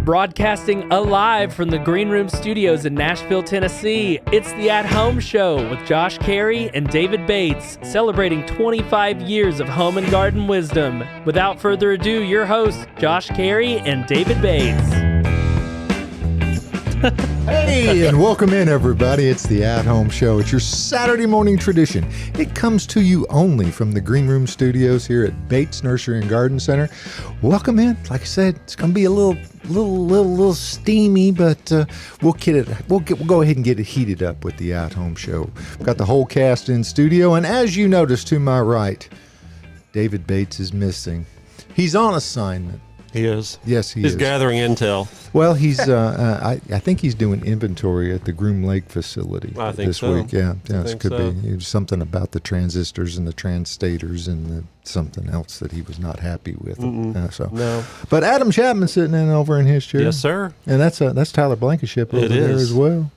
Broadcasting alive from the Green Room Studios in Nashville, Tennessee, it's the At Home Show with Josh Cary and David Bates, celebrating 25 years of home and garden wisdom. Without further ado, your hosts, Josh Cary and David Bates. Hey, and welcome in, everybody. It's the At Home Show. It's your Saturday morning tradition. It comes to you only from the Green Room Studios here at Bates Nursery and Garden Center. Welcome in. Like I said, it's going to be a little steamy, but we'll go ahead and get it heated up with the At Home Show. We've got the whole cast in studio, and as you notice to my right, David Bates is missing. He's on assignment. He is. Yes, He's gathering intel. Well, he's. I think he's doing inventory at the Groom Lake facility this week. Yeah, it could be something about the transistors and the transtators and something else that he was not happy with. No. But Adam Chapman's sitting in over in his chair. Yes, sir. And that's Tyler Blankenship over there as well.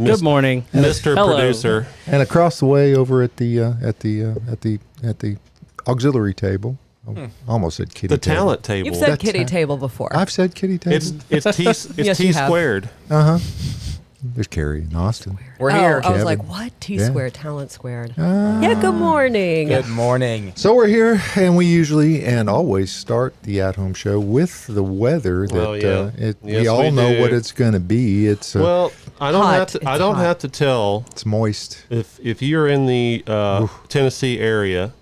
Good morning, Mr. Producer. And across the way over at the auxiliary table. Almost said kitty the table. Talent table. You've said kitty table before. I've said kitty table. It's T Yes, T squared. There's Cary and Austin. We're here. I was Kevin. like, what? T squared, talent squared. Yeah, good morning. Good morning. So we're here, and we usually and always start the At-Home Show with the weather. We all know what it's going to be. It's well, I don't hot. have to. I don't have to tell. It's moist. If you're in the Tennessee area,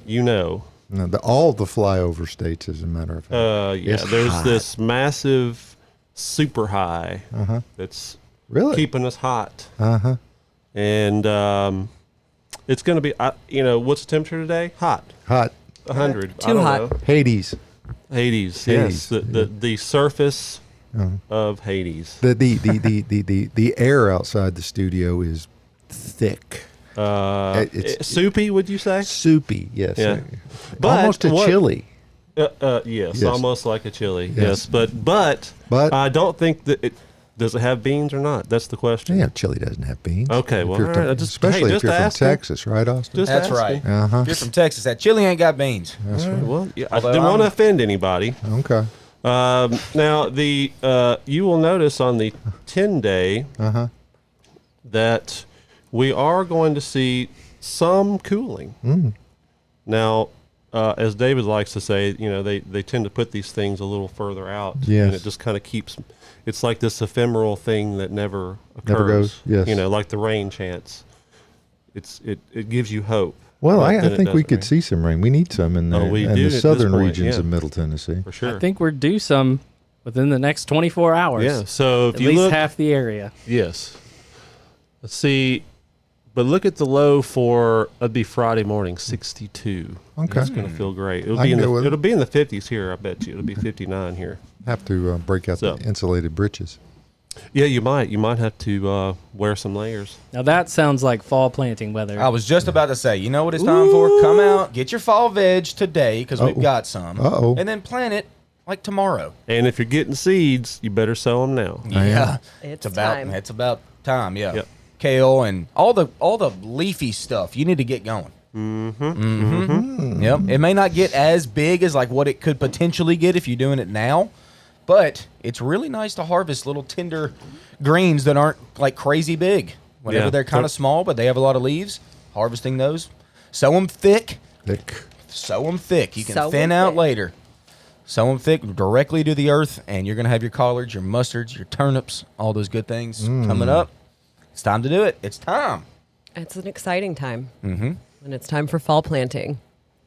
you know. No, all the flyover states, as a matter of fact. There's hot. this massive super high that's Really? keeping us hot. And it's going to be, what's the temperature today? Hot. 100. Too hot. Know. Hades. Hades. Yes. The surface of Hades. The air outside the studio is thick. It's soupy, would you say? Soupy, yes. Yeah. But almost a chili. Yes, almost like a chili. Yes. But I don't think that it does it have beans or not. That's the question. Yeah, chili doesn't have beans. Okay, well, If you're especially if you're from Texas, right, Austin? That's right. Uh-huh. If you're from Texas, that chili ain't got beans. That's right. Well, I didn't want to offend anybody. Okay. Now you will notice on the 10-day that we are going to see some cooling. Now, as David likes to say, they tend to put these things a little further out. Yes. And it just kind of keeps, it's like this ephemeral thing that never occurs. Never goes, yes. Like the rain chance. It gives you hope. Well, but I then it think we doesn't could rain. see some rain. We need some in the southern regions of Middle Tennessee. For sure. I think we're due some within the next 24 hours. Yeah, so if at you least look, half the area. Yes. Let's see. But look at the low for that'd be Friday morning, 62. Okay. It's going to feel great. It'll I be can go with it. it'll be in the 50s here. I bet you it'll be 59 here. Have to break out the insulated breeches. Yeah, you might. You might have to wear some layers. Now that sounds like fall planting weather. I was just about to say, you know what it's time for? Come out, get your fall veg today because we've got some. And then plant it like tomorrow. And if you're getting seeds, you better sow them now. Yeah. It's about time. Yeah. Yep. Kale and all the leafy stuff. You need to get going. Yep. It may not get as big as like what it could potentially get if you're doing it now, but it's really nice to harvest little tender greens that aren't like crazy big. Whenever they're kind of small, but they have a lot of leaves. Harvesting those, sow them thick. Sow them thick. You can thin out later. Sow them thick directly to the earth, and you're gonna have your collards, your mustards, your turnips, all those good things coming up. It's time to do it. It's time. It's an exciting time. And it's time for fall planting.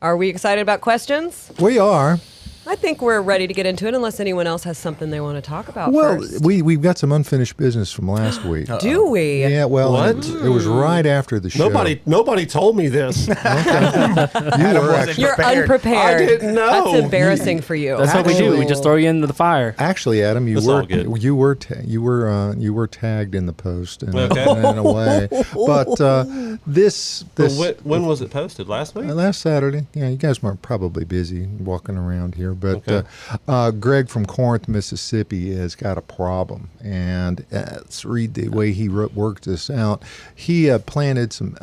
Are we excited about questions? We are. I think we're ready to get into it unless anyone else has something they want to talk about first. We've got some unfinished business from last week. Do we? Yeah, well, What? It was right after the show. Nobody told me this. You were actually, You're unprepared. I didn't know. That's embarrassing for you. That's what we do. We just throw you into the fire. actually, Adam, you That's all good. were tagged in the post in Okay. a way. But this When was it posted? Last week? last Saturday. Yeah, you guys were probably busy walking around here, but Okay. Greg from Corinth, Mississippi, has got a problem, and let's read the way he worked this out. He planted some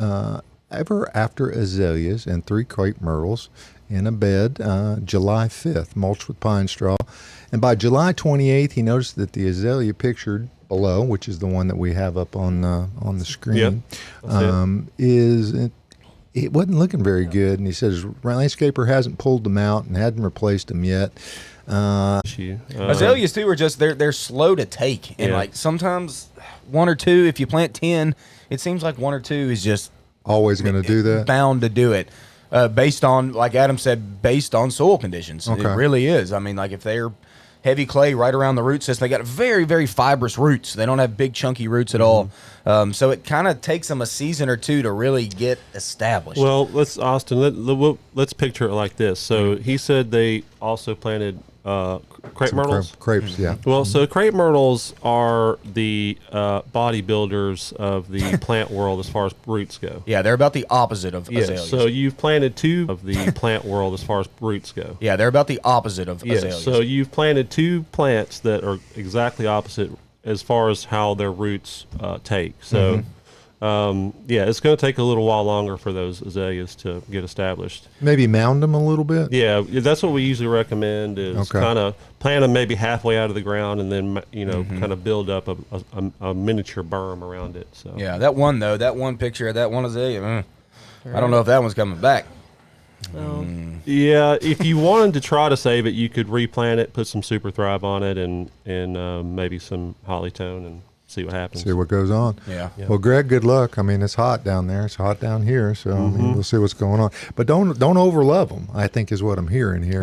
ever after azaleas and 3 crepe myrtles in a bed July 5th, mulched with pine straw. And by July 28th, he noticed that the azalea pictured below, which is the one that we have up on the screen, it wasn't looking very good. And he says landscaper hasn't pulled them out and hadn't replaced them yet. Azaleas too are just they're slow to take, and like sometimes one or two. If you plant 10, it seems like one or two is just always going to do that. Bound to do it, based on, like Adam said, based on soil conditions. Okay. It really is. I mean, like if they're heavy clay right around the root system, they got very, very fibrous roots. They don't have big chunky roots at all. So it kind of takes them a season or two to really get established. Well, let's picture it like this. So he said they also planted crepe myrtles. Crepes, yeah. Well, so crepe myrtles are the bodybuilders of the plant world as far as roots go. Yeah, they're about the opposite of azaleas. So you've planted two of the plant world as far as roots go. Yeah, they're about the opposite of azaleas. So you've planted two plants that are exactly opposite as far as how their roots take. So, it's going to take a little while longer for those azaleas to get established. Maybe mound them a little bit? Yeah, that's what we usually recommend is kind of plant them maybe halfway out of the ground and then, kind of build up a miniature berm around it. So yeah, that one picture of that one azalea, I don't know if that one's coming back. Oh. Yeah, if you wanted to try to save it, you could replant it, put some Super Thrive on it, and maybe some Hollytone, and see what happens. See what goes on. Yeah. Well, Greg, good luck. I mean, it's hot down there. It's hot down here. So I mean, we'll see what's going on. But don't overlove them, I think is what I'm hearing here.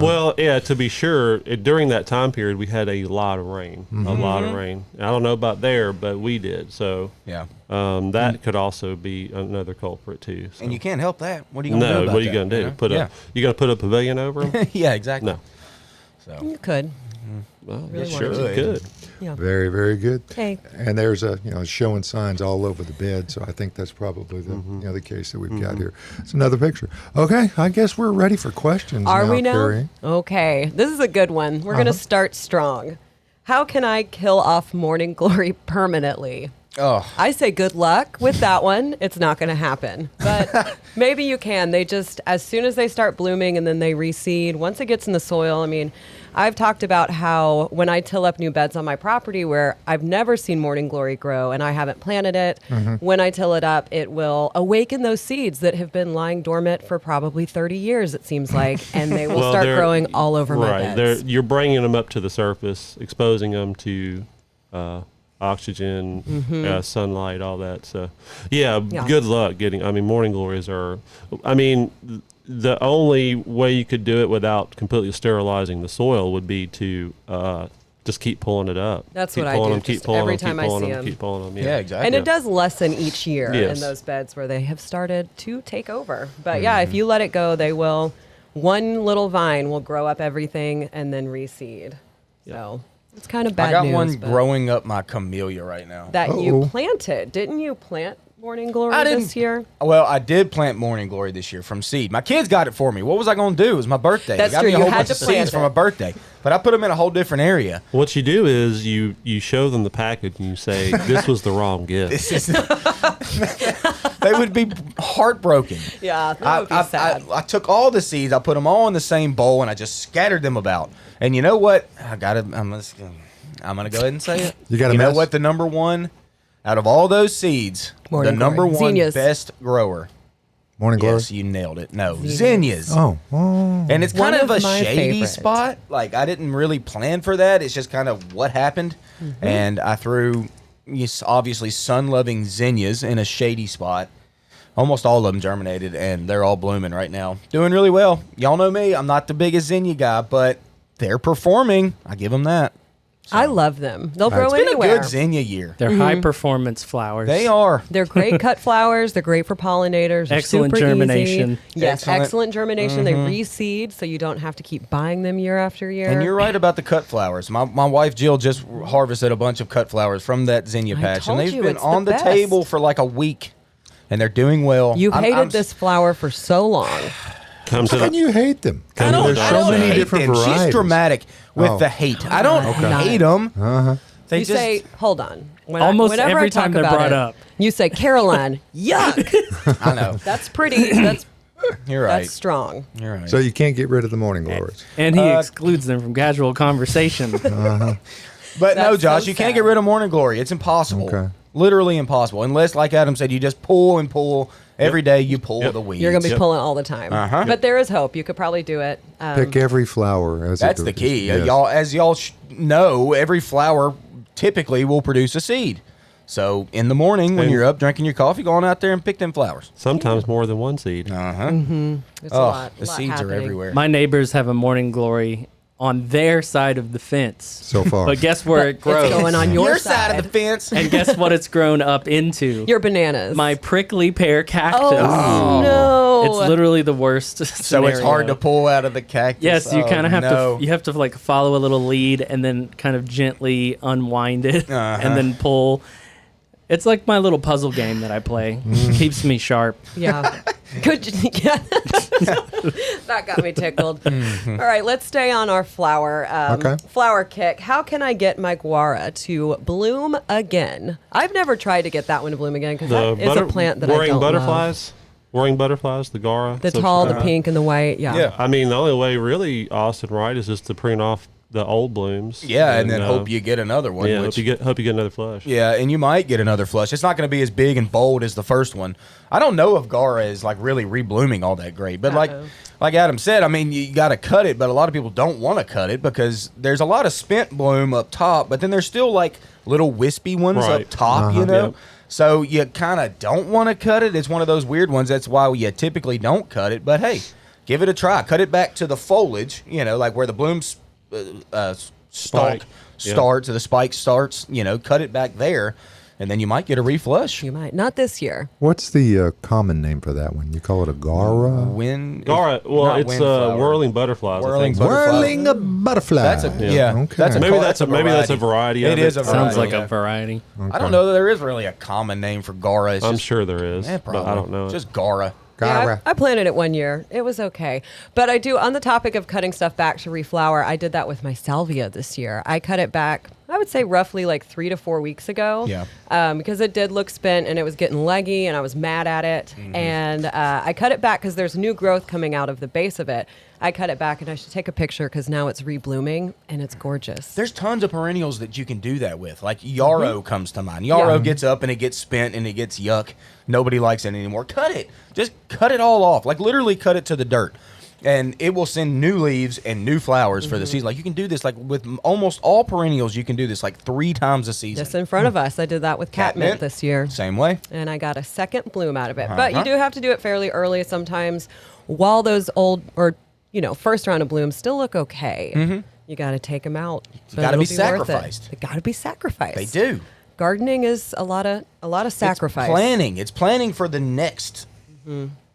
Well, yeah, to be sure, during that time period, we had a lot of rain. A lot of rain. I don't know about there, but we did. So Yeah. that could also be another culprit too. So. And you can't help that. What are you going to do about what are you that, going to do? you know? You going to put a pavilion over them? Yeah, exactly. No. So You could. Well, Really sure wanted you could. Yeah. Very, very good. Hey. And there's showing signs all over the bed. So I think that's probably the case that we've got here. It's another picture. Okay, I guess we're ready for questions. Are we now? Cary. Okay. This is a good one. We're going to start strong. How can I kill off morning glory permanently? Oh. I say good luck with that one. It's not going to happen. But maybe you can. They just, as soon as they start blooming and then they reseed, once it gets in the soil, I mean, I've talked about how when I till up new beds on my property where I've never seen morning glory grow and I haven't planted it, when I till it up, it will awaken those seeds that have been lying dormant for probably 30 years, it seems like, and they will start growing all over my beds. You're bringing them up to the surface, exposing them to oxygen, sunlight, all that. So, yeah, good luck getting. I mean, morning glories are. I mean, the only way you could do it without completely sterilizing the soil would be to just keep pulling it up. That's keep what I pulling do. them, keep Just pulling every them, time keep I pulling see them, them. keep pulling them. Yeah, exactly. And it does lessen each year Yes. in those beds where they have started to take over. But yeah, if you let it go, they will. One little vine will grow up everything and then reseed. So it's kind of bad I got news. one but growing up my camellia right now. that you planted. Didn't you plant morning glory this year? Well, I did plant morning glory this year from seed. My kids got it for me. What was I going to do? It was my birthday. That's they got true. me a You whole had bunch to of plant seeds for it. my birthday. But I put them in a whole different area. What you do is you show them the package and you say, "This was the wrong gift." This is they would be heartbroken. Yeah, that would be sad. I took all the seeds, I put them all in the same bowl, and I just scattered them about. And you know what? I'm gonna go ahead and say it. You got a know mess? what? The number one out of all those seeds, Morning the number glory. one Zinnias. best grower. Morning glory. Yes, you nailed it. No, zinnias. Oh. And it's One kind of of a my shady favorites. spot. Like, I didn't really plan for that. It's just kind of what happened. And I threw, obviously, sun-loving zinnias in a shady spot. Almost all of them germinated, and they're all blooming right now. Doing really well. Y'all know me. I'm not the biggest zinnia guy, but they're performing. I give them that. I love them. They'll grow It's been anywhere. a good zinnia year. They're high performance flowers. They are. They're great cut flowers. They're great for pollinators. They're Excellent super germination. Easy. Yes, Excellent. excellent germination. They reseed, so you don't have to keep buying them year after year. And you're right about the cut flowers. My wife Jill just harvested a bunch of cut flowers from that zinnia I patch, told and they've you, been it's the on the best. table for like a week, and they're doing well. You've hated I'm this flower for so long. Come to How can the you hate them? I don't- There's I so don't many hate different them. varieties. She's dramatic with Oh. the hate. I don't Okay. hate them. You say, hold on. Almost whenever every I talk time they're about brought it, up. You say, Caroline, yuck. I know. That's pretty You're right. That's strong. You're right. So you can't get rid of the morning glories. And he excludes them from casual conversation. But no, That's Josh, so you can't sad. get rid of morning glory. It's impossible. Okay. Literally impossible. Unless, like Adam said, you just pull and pull. Every day you pull Yep. the weeds. You're going to be Yep. pulling all the time. Uh-huh. But there is hope. You could probably do it. Pick every flower. As That's it the goes. key. Yes. Y'all, as y'all know, every flower typically will produce a seed. So in the morning when And- you're up drinking your coffee, go on out there and pick them flowers. Sometimes more than one seed. Uh-huh. It's a Oh, lot. the lot seeds happening. are everywhere. My neighbors have a morning glory on their side of the fence. So far. But guess where it grows? It's going on your, side of the fence. And guess what it's grown up into? Your bananas. My prickly pear cactus. Oh, no. It's literally the worst. So it's hard to pull out of the cactus. Yes, you kind of have no. to. You have to like follow a little lead and then kind of gently unwind it and then pull. It's like my little puzzle game that I play. Keeps me sharp. Yeah. Good. Yeah. That got me tickled. All right, let's stay on our flower. Okay. Flower kick. How can I get my guara to bloom again? I've never tried to get that one to bloom again because that is a plant that I worrying don't love. butterflies. Worrying butterflies, the Gara. The So- tall, the pink, and the white. Yeah. Yeah. I mean, the only way really, Austin, right, is just to prune off the old blooms. Yeah, and then hope you get another one. Yeah, which, hope you get another flush. yeah, and you might get another flush. It's not going to be as big and bold as the first one. I don't know if Gara is like really reblooming all that great, but like Adam said, I mean, you got to cut it, but a lot of people don't want to cut it because there's a lot of spent bloom up top, but then there's still like little wispy ones Right. up top, you know. Yep. So you kind of don't want to cut it. It's one of those weird ones. That's why you typically don't cut it. But hey, give it a try. Cut it back to the foliage, you know, like where the bloom's stalk Spike. starts or the spike starts, you know, cut it back there, and then you might get a reflush. You might. Not this year. What's the common name for that one? You call it a gara? When Gara, well, not it's windflower. whirling butterflies. I Whirling think. butterfly. Whirling a butterfly. That's a yeah. Okay. That's a Maybe call- that's a variety. It of is a variety. Sounds like yeah. a variety. I don't know that there is really a common name for Gara. It's I'm just, sure there is, eh, but probably. I don't know. Just Gara. Yeah, Gara. I planted it one year. It was okay. But I do, on the topic of cutting stuff back to reflower, I did that with my salvia this year. I cut it back, I would say roughly like 3 to 4 weeks ago. Yeah. Because it did look spent and it was getting leggy and I was mad at it. And I cut it back because there's new growth coming out of the base of it. I cut it back and I should take a picture because now it's reblooming and it's gorgeous. There's tons of perennials that you can do that with. Like yarrow comes to mind. Yarrow gets up and it gets spent and it gets yuck. Nobody likes it anymore. Cut it. Just cut it all off. Like literally cut it to the dirt. And it will send new leaves and new flowers for the season. Like you can do this like with almost all perennials. You can do this like 3 times a season. Just in front of us. I did that with catmint this year. Same way. And I got a second bloom out of it. But you do have to do it fairly early sometimes while those old or, first round of blooms still look okay. You got to take them out. You got to be sacrificed. They got to be sacrificed. They do. Gardening is a lot of sacrifice. It's planning for the next.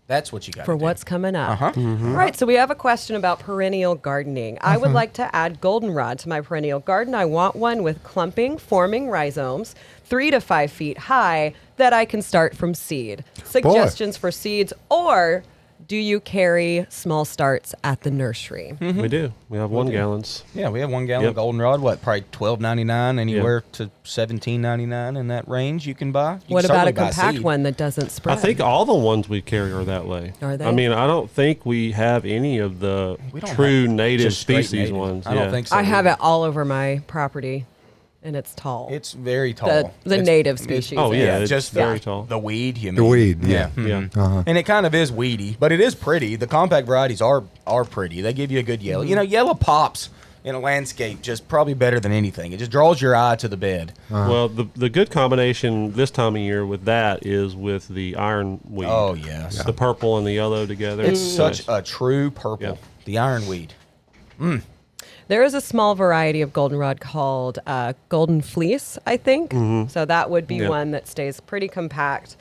That's what you got For to do. what's coming up. Uh-huh. All right, so we have a question about perennial gardening. I would like to add goldenrod to my perennial garden. I want one with clumping, forming rhizomes, 3 to 5 feet high, that I can start from seed. Suggestions for seeds, or do you carry small starts at the nursery? We do. We have 1 gallons. Yeah, we have 1 gallon Yep. goldenrod. What, probably $12.99, anywhere to $17.99 in that range you can buy. You What can about a certainly buy compact seed. one that doesn't spread? I think all the ones we carry are that way. Are they? I mean, I don't think we have any of the We don't true have native just straight species native. ones. I don't think so. I have either. it all over my property, and it's tall. It's very tall. the It's- native species. Oh, yeah, it's just very the, tall. The weed, you mean. The weed, yeah. Yeah. Mhm. And it kind of is weedy, but it is pretty. The compact varieties are pretty. They give you a good yellow. Yellow pops in a landscape just probably better than anything. It just draws your eye to the bed. Well, the good combination this time of year with that is with the ironweed. Oh, yes. The purple and the yellow together. It's Nice. such a true purple. Yeah. The ironweed. There is a small variety of goldenrod called golden fleece, I think. So that would be Yeah. one that stays pretty compact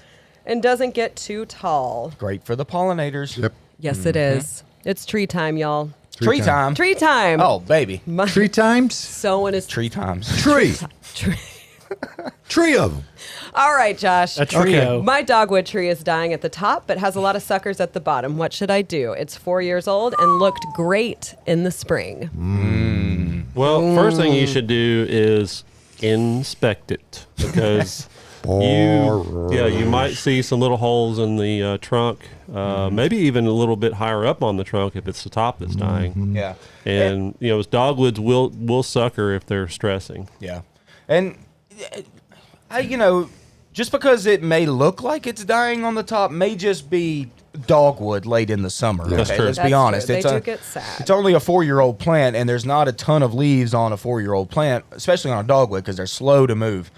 and doesn't get too tall. Great for the pollinators. Yep. Yes, it is. It's tree time, y'all. Tree time. Tree time. Oh, baby. My, 3 times? sowing is Tree times. Tree. tree. 3 of them. All right, Josh. A trio. My dogwood tree is dying at the top, but has a lot of suckers at the bottom. What should I do? It's 4 years old and looked great in the spring. Well, first thing you should do is inspect it because You might see some little holes in the trunk, maybe even a little bit higher up on the trunk if it's the top that's dying. Yeah. And dogwoods will sucker if they're stressing. Yeah. And just because it may look like it's dying on the top may just be dogwood late in the summer. Yeah. That's Okay, true. let's be That's honest. true. It's They do get sad. It's only a 4-year-old plant, and there's not a ton of leaves on a 4-year-old plant, especially on a dogwood because they're slow to move.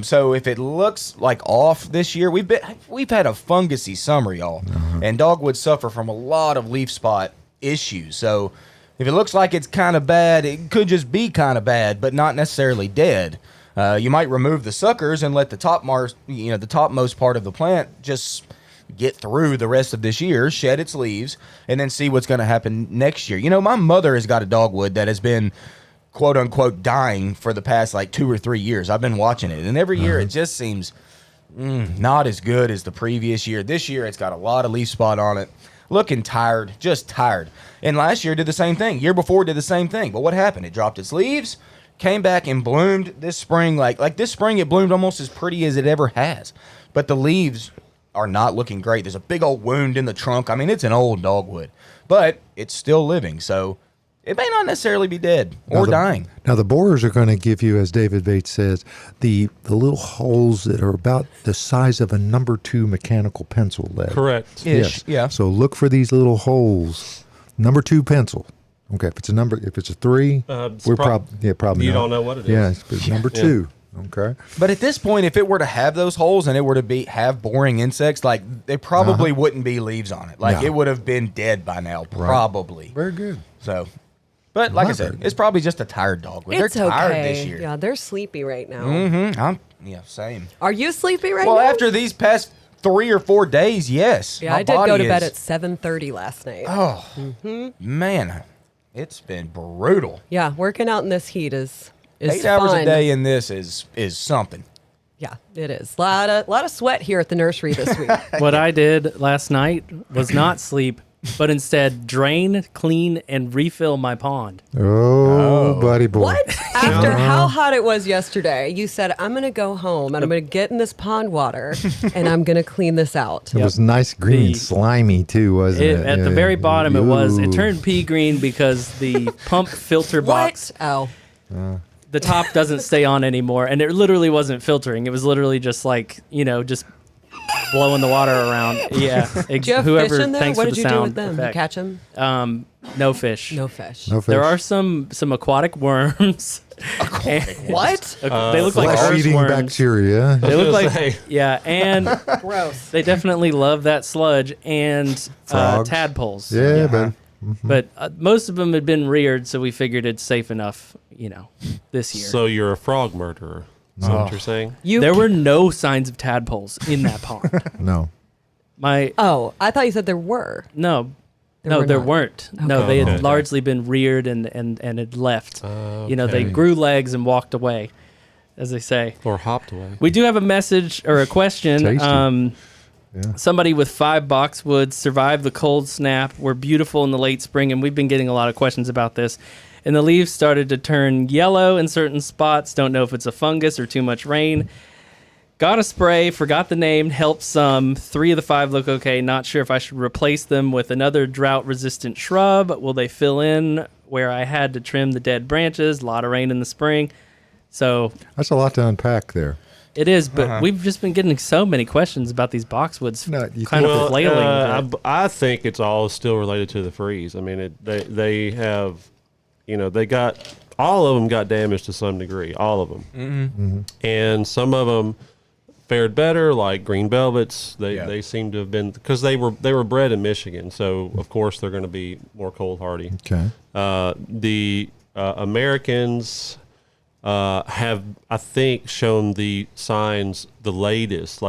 So if it looks like off this year, we've had a fungusy summer, y'all, and dogwoods suffer from a lot of leaf spot issues. So if it looks like it's kind of bad, it could just be kind of bad, but not necessarily dead. You might remove the suckers and let the topmost part of the plant just get through the rest of this year, shed its leaves, and then see what's going to happen next year. My mother has got a dogwood that has been quote unquote dying for the past like 2 or 3 years. I've been watching it, and every year it just seems not as good as the previous year. This year it's got a lot of leaf spot on it, looking tired, just tired. And last year did the same thing. Year before did the same thing. But what happened? It dropped its leaves, came back and bloomed this spring. Like this spring it bloomed almost as pretty as it ever has. But the leaves are not looking great. There's a big old wound in the trunk. I mean, it's an old dogwood, but it's still living. So it may not necessarily be dead or dying. Now, the borers are going to give you, as David Bates says, the little holes that are about the size of a number 2 mechanical pencil lead. Correct. Ish, yeah. So look for these little holes. Number 2 pencil. Okay, if it's a 3, we're probably You not. don't know what it is. Yeah, it's number 2. Okay. But at this point, if it were to have those holes and it were to have boring insects, like there probably wouldn't be leaves on it. Like No. it would have been dead by now, probably. Very good. So, but like I Not said, very it's probably just a tired dogwood. It's They're tired okay. this year. Yeah, they're sleepy right now. Same. Are you sleepy right Well, now? after these past 3 or 4 days, yes. Yeah, My I did go body to bed is- at 7:30 last night. Oh, man, it's been brutal. Yeah, working out in this heat is 8 hours fun. a day in this is something. Yeah, it is. A lot of sweat here at the nursery this week. What I did last night was not sleep, but instead drain, clean, and refill my pond. Oh, buddy boy. What? After how hot it was yesterday, you said, I'm going to go home and I'm going to get in this pond water and I'm going to clean this out. It was nice green and The- slimy too, wasn't it? At the Yeah. very bottom, it was. It Ooh. turned pea green because the pump filter box, What? Oh. the top doesn't stay on anymore. And it literally wasn't filtering. It was literally just like, just blowing the water around. Yeah. Do you have Whoever, fish in there? thanks What for did the you do sound with them? effect. Catch them? No fish. No fish. No fish. There are some aquatic worms. What? They look like flesh-eating earthworms. bacteria. They look like say. yeah, and Gross. they definitely love that sludge and Frogs. tadpoles. Yeah, but But most of them had been reared, so we figured it's safe enough, this year. So you're a frog murderer. Is that what you're saying? There were no signs of tadpoles in that pond. no. Oh, I thought you said there were. No, There were there not. weren't. No, they had Okay. largely been reared and had left. They Okay. grew legs and walked away, as they say. Or hopped away. We do have a message or a question. Tasty. Yeah. Somebody with 5 boxwoods survived the cold snap, were beautiful in the late spring, and we've been getting a lot of questions about this. And the leaves started to turn yellow in certain spots. Don't know if it's a fungus or too much rain. Got a spray, forgot the name, helped some. 3 of the 5 look okay. Not sure if I should replace them with another drought-resistant shrub. Will they fill in where I had to trim the dead branches? A lot of rain in the spring. So That's a lot to unpack there. it is, but we've just been getting so many questions about these boxwoods No, you kind of flailing. I think it's all still related to the freeze. I mean, they have, they got, all of them got damaged to some degree, all of them. Mm-hmm. And some of them fared better, like green velvets. They seem to have been, because they were bred in Michigan, so of course they're going to be more cold hardy. Okay. The Americans have, I think, shown the signs the latest.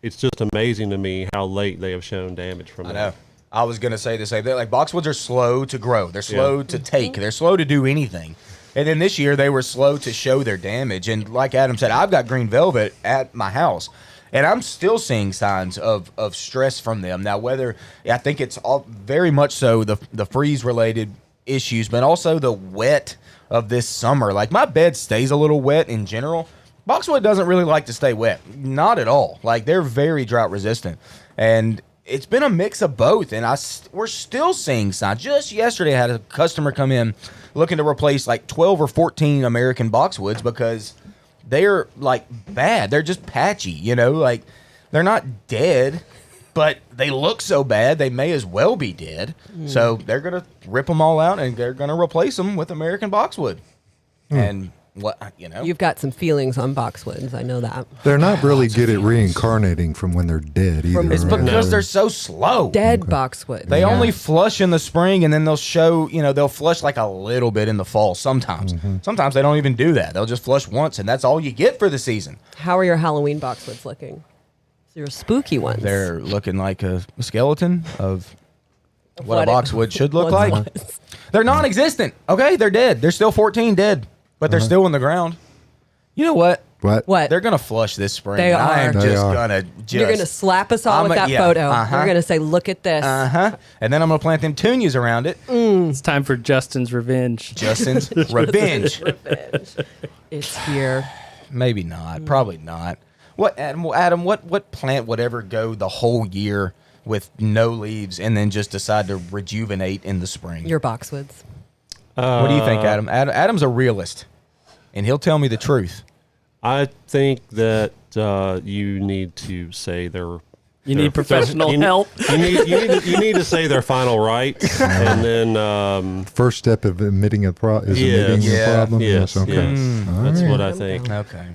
It's just amazing to me how late they have shown damage from I that. know. I was gonna say the same thing. Like boxwoods are slow to grow. They're slow to take. They're slow to do anything. And then this year they were slow to show their damage. And like Adam said, I've got green velvet at my house, and I'm still seeing signs of stress from them. Now, I think it's all very much so the freeze related issues, but also the wet of this summer. Like my bed stays a little wet in general, Boxwood doesn't really like to stay wet. Not at all. Like, they're very drought resistant. And it's been a mix of both. And we're still seeing signs. Just yesterday, I had a customer come in looking to replace like 12 or 14 American boxwoods because they're like bad. They're just patchy, you know, like they're not dead, but they look so bad they may as well be dead. So they're going to rip them all out and they're going to replace them with American boxwood. And what, you know, You've got some feelings on boxwoods. I know that. They're not really good at reincarnating from when they're dead either. it's right? because they're so slow. Dead boxwood. They only flush in the spring, and then they'll show, you know, they'll flush like a little bit in the fall sometimes. Sometimes they don't even do that. They'll just flush once, and that's all you get for the season. How are your Halloween boxwoods looking? So your spooky ones. They're looking like a skeleton of what What a it boxwood should look once like. was. They're non-existent, okay? They're dead. They're still 14 dead, but they're still in the ground. You know what? What? They're going to flush this spring. They I am are. They just are. going to just... You're going to slap us all with that yeah, photo. uh-huh. You're going to say, look at this. Uh-huh. And then I'm going to plant them tunias around it. It's time for Justin's revenge. Justin's revenge. Revenge. It's here. Maybe not. Probably not. What, Adam, what plant would ever go the whole year with no leaves and then just decide to rejuvenate in the spring? Your boxwoods. What do you think, Adam? Adam's a realist, and he'll tell me the truth. I think that you need to say their. You need professional help. You need to say their final rights, and then First step of admitting Yes. admitting the Yeah. problem. yes, okay. yes. All That's right. what I think. Okay.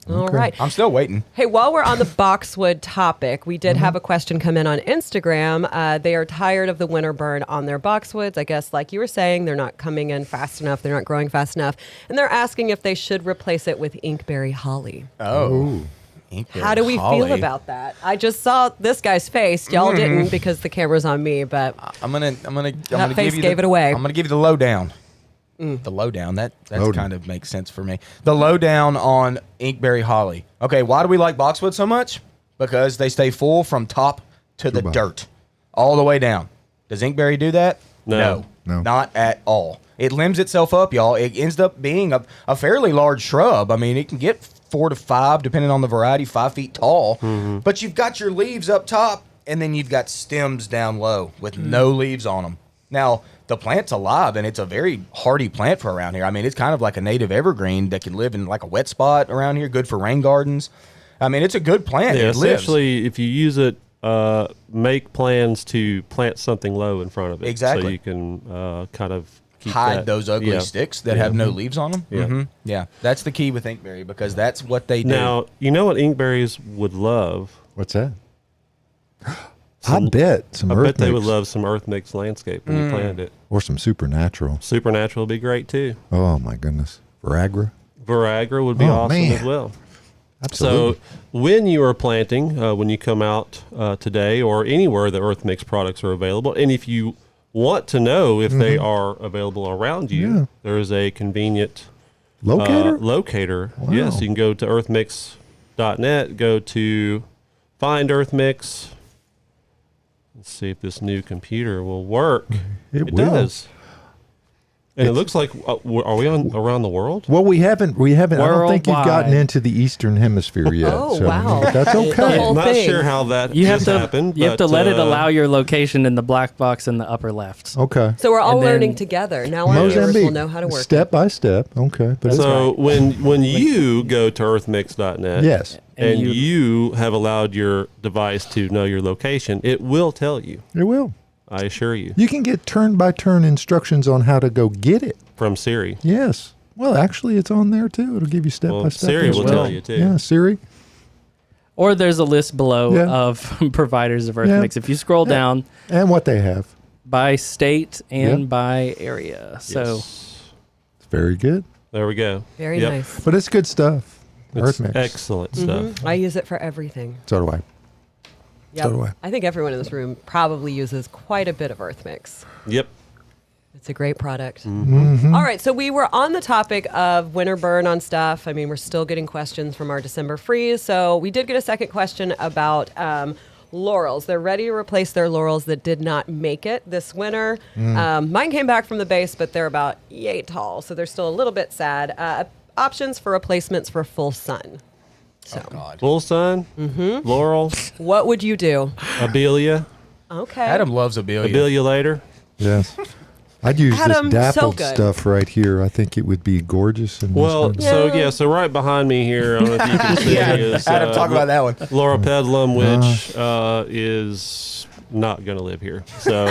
All right. I'm still waiting. Hey, while we're on the boxwood topic, we did have a question come in on Instagram. They are tired of the winter burn on their boxwoods. I guess, like you were saying, they're not coming in fast enough. They're not growing fast enough. And they're asking if they should replace it with inkberry holly. Oh. How do we feel about that? I just saw this guy's face. Y'all didn't because the camera's on me, but I'm gonna That give face you gave it away. I'm gonna give you the lowdown. The lowdown. That's Lowdown. kind of makes sense for me. The lowdown on inkberry holly. Okay, why do we like boxwood so much? Because they stay full from top to the bottom. dirt, all the way down. Does inkberry do that? No. No. Not at all. It limbs itself up, y'all. It ends up being a fairly large shrub. I mean, it can get 4 to 5, depending on the variety, 5 feet tall. But you've got your leaves up top, and then you've got stems down low with no leaves on them. Now, the plant's alive, and it's a very hardy plant for around here. I mean, it's kind of like a native evergreen that can live in like a wet spot around here, good for rain gardens. I mean, it's a good plant. Yeah, It lives. essentially, if you use it, make plans to plant something low in front of it. Exactly. So you can kind of keep Hide that- those ugly yeah. sticks that have no leaves on them. Yeah. Yeah, that's the key with inkberry because that's what they do. Now, you know what inkberries would love? What's that? I bet some I earth bet they would mix love some earth mix landscape when you planted it. or some supernatural. Supernatural would be great too. Oh my goodness, Viagra. Viragra would be Oh, awesome man. as well. Absolutely. So when you are planting, when you come out today or anywhere the Earth Mix products are available, and if you want to know if they are available around you, Yeah. there is a convenient Locator. locator. Wow. Yes, you can go to earthmix.net, go to Find Earth Mix. Let's see if this new computer will work. It will. does. And it looks like, are we on around the world? Well, we haven't. I don't think you've gotten Worldwide. into the Eastern Hemisphere yet. Oh, so, wow. That's The okay. whole Not thing. sure how that You have has to happened. you have to but, let it allow your location in the black box in the upper left. Okay. so we're all And then- learning together. Now our viewers Mozambique. will know how to work. Step by step. Okay. But it's So when you go to earthmix.net, yes, and And you, you- have allowed your device to know your location, it will tell you. it will. I assure you, You can get turn by turn instructions on how to go get it. from Siri. Yes. Well, actually, it's on there too. It'll give you step Well, by step. Siri will instructions. tell you too. Yeah, Siri. Or there's a list below Yeah. of providers of Earth Yeah. Mix. If you scroll down And what they have. by state and Yeah. by area. So Yes. It's very good. There we go. Very Yep. nice. But it's good stuff. It's Earth mix. excellent stuff. I use it for everything. So do I. Yep. So do I. I think everyone in this room probably uses quite a bit of Earth Mix. Yep. It's a great product. Mm-hmm. All right, so we were on the topic of winter burn on stuff. I mean, we're still getting questions from our December freeze. So we did get a second question about laurels. They're ready to replace their laurels that did not make it this winter. Mine came back from the base, but they're about yay tall, so they're still a little bit sad. options for replacements for full sun. So, Oh God. Full sun, Laurel, what would you do? Abelia, Okay. Adam loves Abelia. Abelia later. Yes. I'd use Adam, this so dappled good. stuff right here. I think it would be gorgeous. And Well, Yeah. so right behind me here, I don't know if you can see, is Adam, talk about that one. Laura Pedlum, which is not going to live here. So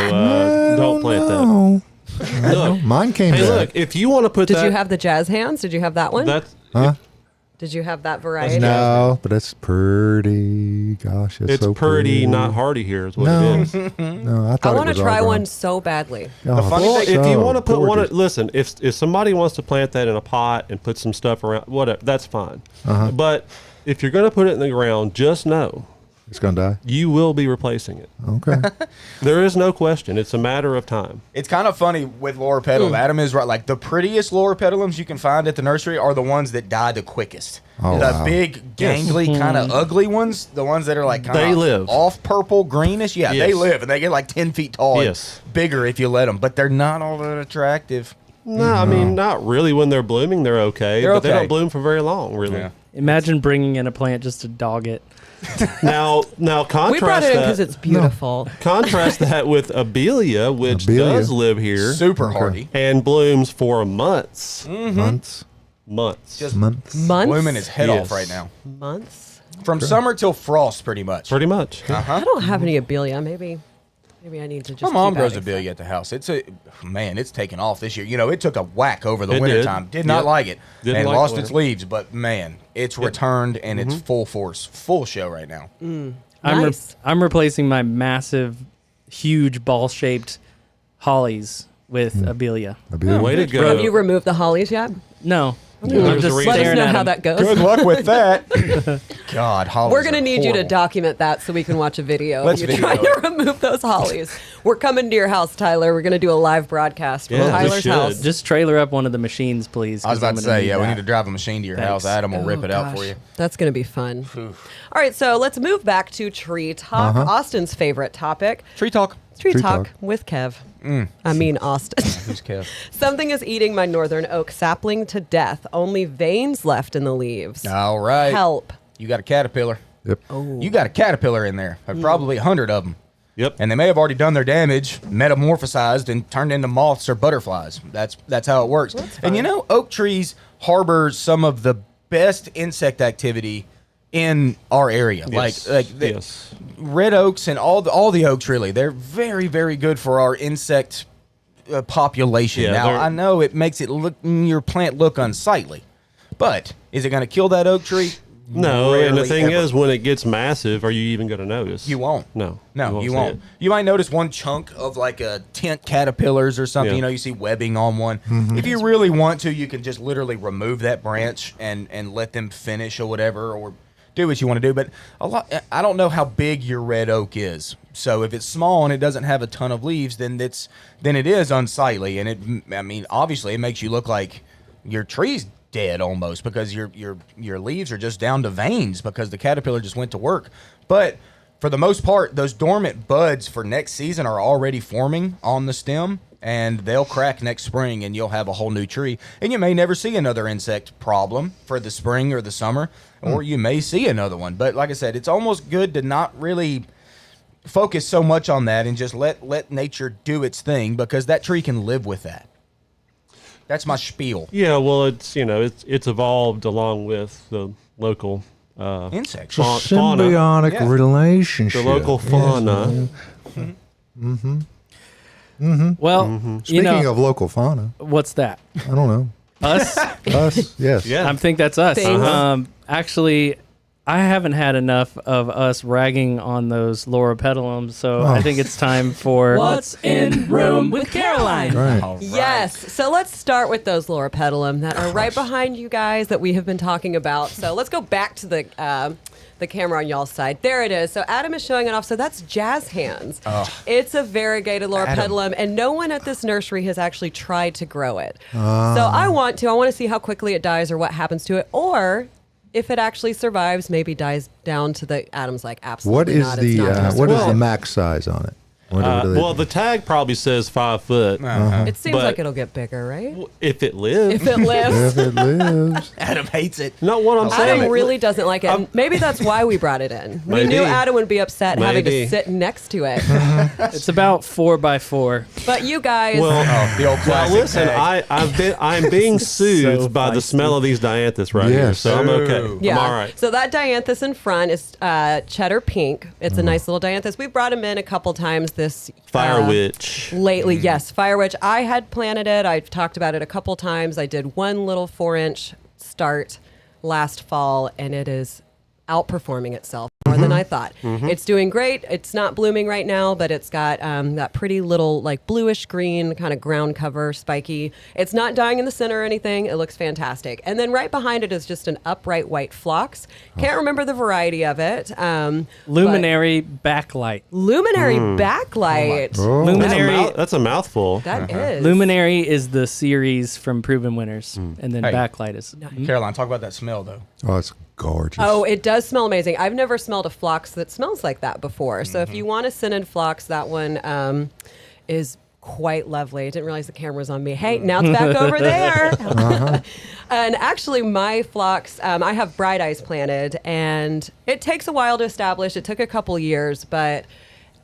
don't plant that. Look, mine came hey, back. look, if you want to put Did that, you have the jazz hands? Did you have that one? that's Huh? Did you have that variety? No, but that's pretty. Gosh, it's it's so pretty, not hardy here is what No. it is. No, I I thought it want to was all try gone. one so badly. Oh, funny Well, thing- if you so want to put one, gorgeous. listen, if somebody wants to plant that in a pot and put some stuff around, whatever, that's fine. But if you're going to put it in the ground, just know It's gonna die. you will be replacing it. Okay. There is no question. It's a matter of time. It's kind of funny with Laura Petalum. Adam is right. Like the prettiest Laura Petalums you can find at the nursery are the ones that die the quickest. Oh, the wow. big, gangly, kind of ugly ones, the ones that are like kind They of live. off purple, greenish. Yeah, they Yes. live and they get like 10 feet tall. and Yes. bigger if you let them, but they're not all that attractive. No, I mean, not really. When they're blooming, they're okay. They're but they okay. don't bloom for very long, really. Yeah. Imagine bringing in a plant just to dog it. Now contrast We brought it in because that. it's beautiful. Contrast that with Abelia, which Abelia. does live here Super hardy. and blooms for months. Months. Months. Just Months. Months? blooming his head Yes. off right now. Months? From summer till frost, pretty much. Pretty much. I don't have any Abelia. Maybe I need to just My mom keep grows adding Abelia at the house. It's taken off this year. You know, it took a whack over the It winter did. time. Did not Yep. like it. Didn't and like lost the its winter. leaves, but man, it's returned and it's full force, full show right now. Nice. I'm replacing my massive, huge ball-shaped hollies with Abelia. Abelia. Way to Have go. you removed the hollies yet? No, There's I'm a just reason. Let us staring know at how 'em. that goes. Good luck with that. God, hollies We're gonna are need you to horrible. document that so we can watch a video Let's of you video trying to remove those hollies. We're coming to your house, Tyler. We're gonna do a live broadcast from Yeah, we Tyler's should. house. Just trailer up one of the machines, please. I was 'cause about I'm to gonna say, yeah, we that. need to drive a machine to your Thanks. house. Adam will rip it out gosh. for you. That's gonna be fun. All right, so let's move back to tree talk. Austin's favorite topic. Tree talk. Tree Tree talk talk. with Kev. I mean Austin. Who's Kev? Something is eating my northern oak sapling to death. Only veins left in the leaves. All right. Help. You got a caterpillar. Yep. You got a caterpillar in there. Probably 100 of them. Yep. And they may have already done their damage, metamorphosized, and turned into moths or butterflies. That's how it works. And you know, oak trees harbor some of the best insect activity in our area. Yes. Like yes. red oaks and all the oaks. Really, they're very, very good for our insect population. Yeah, now they're- I know it makes your plant look unsightly, but is it going to kill that oak tree? No, and the Rarely thing ever. is, when it gets massive, are you even going to notice? You won't. No. No, you see won't. it. You might notice one chunk of like a tent caterpillars or something. Yeah. You know, you see webbing on one. If you really want to, you can just literally remove that branch and let them finish or whatever, or do what you want to do. But I don't know how big your red oak is. So if it's small and it doesn't have a ton of leaves, then it is unsightly. And obviously it makes you look like your tree's dead almost because your leaves are just down to veins because the caterpillar just went to work. But for the most part, those dormant buds for next season are already forming on the stem, and they'll crack next spring, and you'll have a whole new tree. And you may never see another insect problem for the spring or the summer, or you may see another one. But like I said, it's almost good to not really focus so much on that and just let nature do its thing, because that tree can live with that. That's my spiel. Yeah, well, it's evolved along with the local Insects. It's a fauna. symbiotic Yeah. relationship. The local fauna. Well, Speaking of local fauna, what's that? I don't know. Us? Us, yes. Yeah. I think that's us. Things. Actually, I haven't had enough of us ragging on those Laura Petalums, so I think it's time for What's in Room with Caroline. Right. All right. Yes. So let's start with those Laura Petalum that are right behind you guys that we have been talking about. So let's go back to the camera on y'all's side. There it is. So Adam is showing it off. So that's jazz hands. It's a variegated Laura Adam. Petalum, and no one at this nursery has actually tried to grow it. So I want to see how quickly it dies or what happens to it, or if it actually survives, maybe dies down to the Adam's like absolutely What is not. the it's not what is possible. the max size on it? Well, the tag probably says 5 foot. It seems But- like it'll get bigger, right? If it lives. If it lives. If it lives. Adam hates it. Not what I'm saying. Adam really doesn't like it. And maybe that's why we brought it in. We Maybe. knew Adam would be upset having Maybe. to sit next to it. It's about 4x4. But you guys, Well, The old Now classic listen, tag. I'm being soothed So by the feisty. smell of these dianthus right here, Yes. so I'm okay. Ooh. yeah. I'm all right. So that dianthus in front is cheddar pink. It's a nice little dianthus. We've brought him in a couple times this Fire witch. lately. Yes, Fire Witch. I had planted it. I've talked about it a couple times. I did one little 4-inch start last fall, and it is outperforming itself more than I thought. It's doing great. It's not blooming right now, but it's got that pretty little like bluish green kind of ground cover, spiky. It's not dying in the center or anything. It looks fantastic. And then right behind it is just an upright white phlox. Can't remember the variety of it. Luminary backlight. Luminary backlight. Oh. Luminary. That's a mouthful. That is. Luminary is the series from Proven Winners, and then Hey. Backlight is. Caroline, talk about that smell though. Oh, it's gorgeous. Oh, it does smell amazing. I've never smelled a phlox that smells like that before. So if you want a scented phlox, that one is quite lovely. I didn't realize the camera was on me. Hey, now it's back over there. And actually, my phlox, I have bright eyes planted, and it takes a while to establish. It took a couple years, but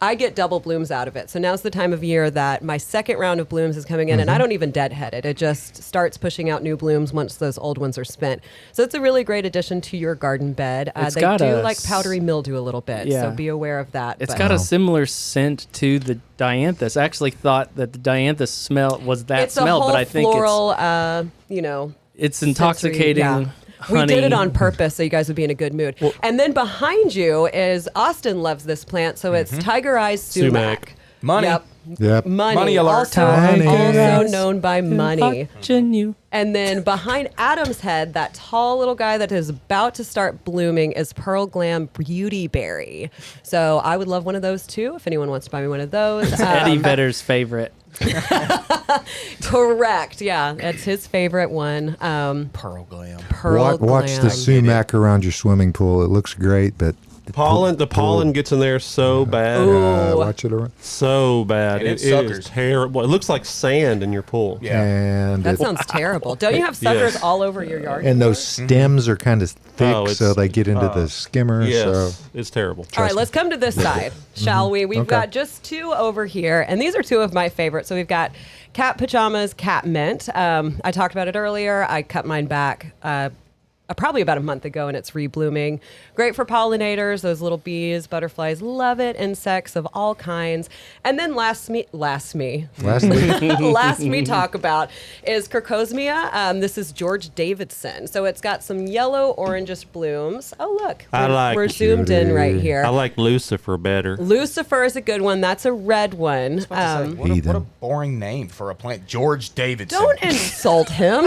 I get double blooms out of it. So now's the time of year that my second round of blooms is coming in, and I don't even deadhead it. It just starts pushing out new blooms once those old ones are spent. So it's a really great addition to your garden bed. It's They got do a like powdery mildew a little bit, Yeah. so be aware of that. It's but- got a similar scent to the dianthus. I actually thought that the dianthus smell was that it's smell, a whole but I think floral, it's intoxicating. sensory- yeah. We Honey. did it on purpose so you guys would be in a good mood. And then behind you is Austin loves this plant, so it's Tiger Eyes sumac. Money. Yep. Yep. Money alert. Also, Money. also known by money. Watching you. And then behind Adam's head, that tall little guy that is about to start blooming is Pearl Glam Beauty Berry. So I would love one of those too, if anyone wants to buy me one of those. Eddie Vedder's favorite. Correct. Yeah, it's his favorite one. Pearl Glam. Pearl Watch Glam. the sumac around your swimming pool. It looks great, but the Pollen gets in there so bad. Ooh. watch it around. So bad. And it It is suckers. terrible. It looks like sand in your pool. Yeah. And That it- sounds terrible. Don't you have suckers Yes. all over your yard? and those stems are kind of thick, Oh, so they get into the skimmer. Yes. So It's terrible. All right, let's come to this side, shall we? We've Okay. got just two over here, and these are two of my favorites. So we've got Cat Pajamas, Cat Mint. I talked about it earlier. I cut mine back probably about a month ago, and it's reblooming. Great for pollinators, those little bees, butterflies, love it. Insects of all kinds. And then last me lastly, last me talk about is Crocosmia. This is George Davidson. So it's got some yellow orangish blooms. Oh look, we're zoomed in right Cutie. here. I like Lucifer better. Lucifer is a good one. That's a red one. What a Heathen. boring name for a plant. George Davidson. Don't insult him.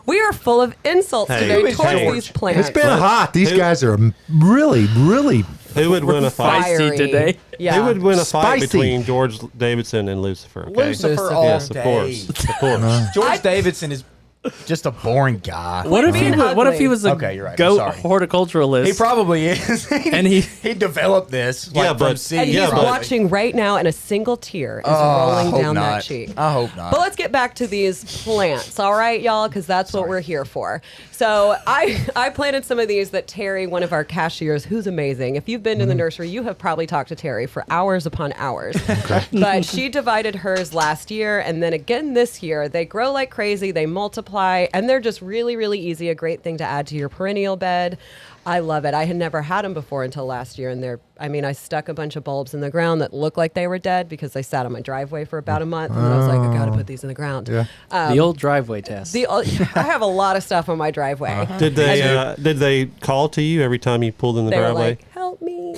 We are full of insults Hey, today who is towards George? these plants. it's been hot. These Who- guys are really, really. Who would win a fight? Fiery. today. Yeah. Who would win a fight Spicy. between George Davidson and Lucifer? Okay? Lucifer all Yes, of day. course. Of course. George Davidson is just a boring guy. What if being he? What if ugly. he was a Okay, you're right. I'm goat sorry. horticulturalist? He probably is. And he developed this. Yeah, from but- seed, And he's Yeah, but- watching right now, and a single tear is I rolling hope down not. that cheek. I hope not. But let's get back to these plants, all right, y'all, because that's what we're here for. So I planted some of these that Terry, one of our cashiers, who's amazing. If you've been to the nursery, you have probably talked to Terry for hours upon hours. But she divided hers last year, and then again this year. They grow like crazy, they multiply, and they're just really, really easy. A great thing to add to your perennial bed. I love it. I had never had them before until last year, and I stuck a bunch of bulbs in the ground that looked like they were dead because they sat on my driveway for about a month, and then I was like, I gotta put these in the ground. Yeah. the old driveway test. I have a lot of stuff on my driveway. Did they call to you every time you pulled in the They were driveway? like, help me.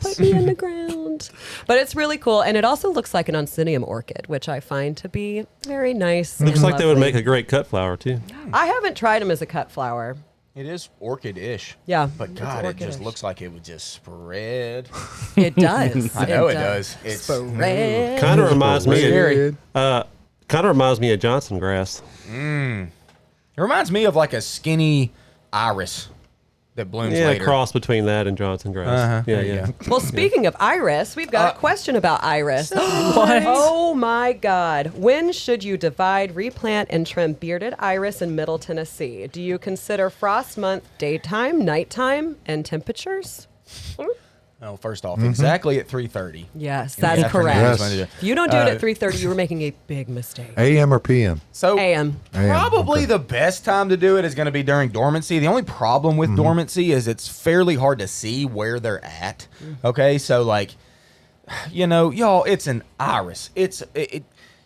Put me in the ground. But it's really cool. And it also looks like an oncinium orchid, which I find to be very nice. Looks and like they would lovely. make a great cut flower too. I haven't tried them as a cut flower. it is orchid-ish. Yeah, But it's God, it just orchid-ish. looks like it would just spread. It does. I know it does. It's Spread. Kind of reminds me. Weird. Kind of reminds me of Johnson grass. It reminds me of like a skinny iris. that blooms Yeah, later. cross between that and Johnson grass. Uh-huh, Yeah, there you yeah. go. Well, speaking of iris, we've got a question about iris. What? Oh my God. When should you divide, replant, and trim bearded iris in Middle Tennessee? Do you consider frost month daytime, nighttime, and temperatures? Oh, first off, exactly at 3:30. Yes, in the that's afternoon correct. is when to do it. If you don't do it at 3:30, you were making a big mistake. AM or PM? So AM. Probably okay. the best time to do it is going to be during dormancy. The only problem with dormancy is it's fairly hard to see where they're at. Okay, so like, y'all, it's an iris.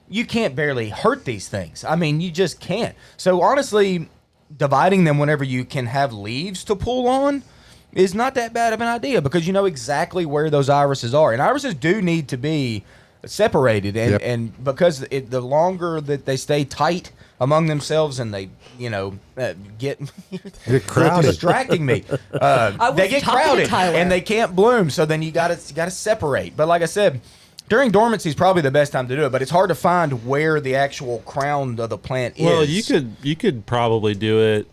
You can't barely hurt these things. I mean, you just can't. So honestly, dividing them whenever you can have leaves to pull on is not that bad of an idea because you know exactly where those irises are. And irises do need to be separated. And, Yep. and because the longer that they stay tight among themselves and they, get crowded. distracting me. was They get talking to crowded Tyler. and they can't bloom. So then you gotta separate. But like I said, during dormancy is probably the best time to do it, but it's hard to find where the actual crown of the plant is. Well, you could probably do it,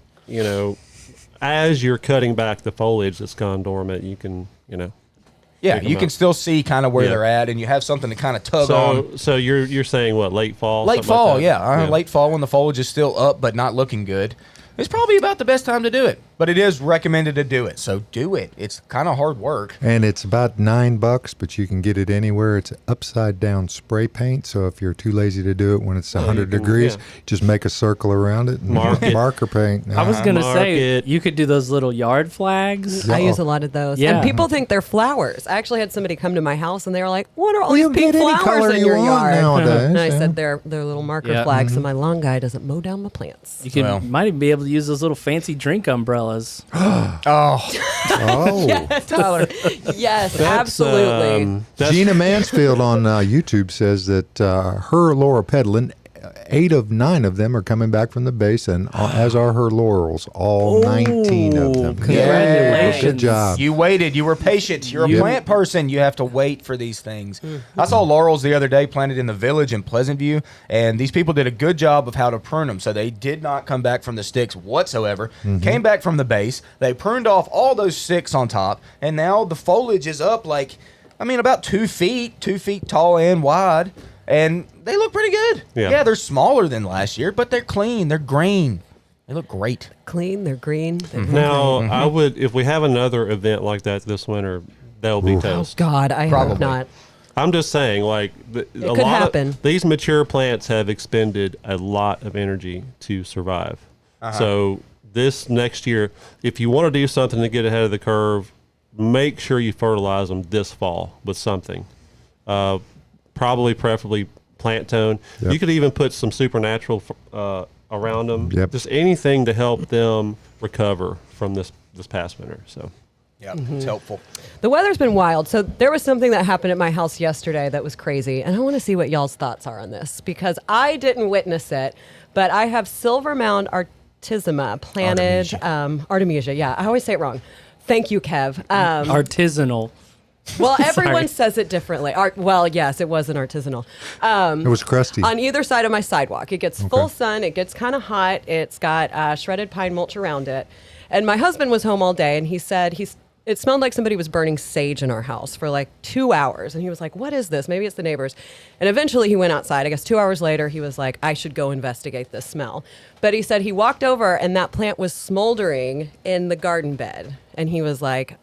as you're cutting back the foliage that's gone dormant. You can, Yeah, pick 'em you can up. still see kind of where Yeah. they're at, and you have something to kind of tug on. So you're saying what, late fall? Late something like fall, that? yeah. Late fall when the foliage is still up but not looking good. It's probably about the best time to do it, but it is recommended to do it. So do it. It's kind of hard work. And it's about $9, but you can get it anywhere. It's upside down spray paint. So if you're too lazy to do it when it's 100 can- degrees, yeah. just make a circle around it and Mark it. marker paint. I was going to say, Market. you could do those little yard flags. Yeah. I use a lot of those. Yeah. And people think they're flowers. I actually had somebody come to my house and they were like, what are all Well, these you pink get any flowers color in you your want yard? nowadays, And I yeah. said they're little marker Yeah. flags so my lawn guy doesn't mow down my plants. You could Well. might even be able to use those little fancy drink umbrellas. Oh, Oh. Tyler. Yes, absolutely. Gina Mansfield on YouTube says that her Laura Pedlin, 8 of 9 of them are coming back from the base, and as are her laurels, all 19 of them. Congratulations. Good job. you waited. You were patient. You're a Yep. plant person. You have to wait for these things. I saw laurels the other day planted in the village in Pleasant View, and these people did a good job of how to prune them. So they did not come back from the sticks whatsoever. Came back from the base. They pruned off all those sticks on top, and now the foliage is up about 2 feet tall and wide. And they look pretty good. Yeah. They're smaller than last year, but they're clean. They're green. They look great. Clean, they're green. They're Now, I would, if we have another event like that this winter, that'll be Oh, toast. God, I Probably. hope not. I'm just saying, a could lot happen. of these mature plants have expended a lot of energy to survive. So this next year, if you want to do something to get ahead of the curve, make sure you fertilize them this fall with something. Preferably plant tone. Yep. You could even put some supernatural around them. Yep. Just anything to help them recover from this past winter. So. Yeah, it's helpful. The weather's been wild. So there was something that happened at my house yesterday that was crazy. And I want to see what y'all's thoughts are on this because I didn't witness it, but I have silver mound artemisia planted. Artemisia, yeah. I always say it wrong. Thank you, Kev. Artisanal. Well, everyone Sorry. says it differently. Well, yes, it was an artisanal. It was crusty. On either side of my sidewalk. It gets full sun. It gets kind of hot. It's got shredded pine mulch around it. And my husband was home all day, and he said it smelled like somebody was burning sage in our house for like 2 hours. And he was like, what is this? Maybe it's the neighbors. And eventually he went outside. I guess 2 hours later, he was like, I should go investigate this smell. But he said he walked over, and that plant was smoldering in the garden bed. And he was like,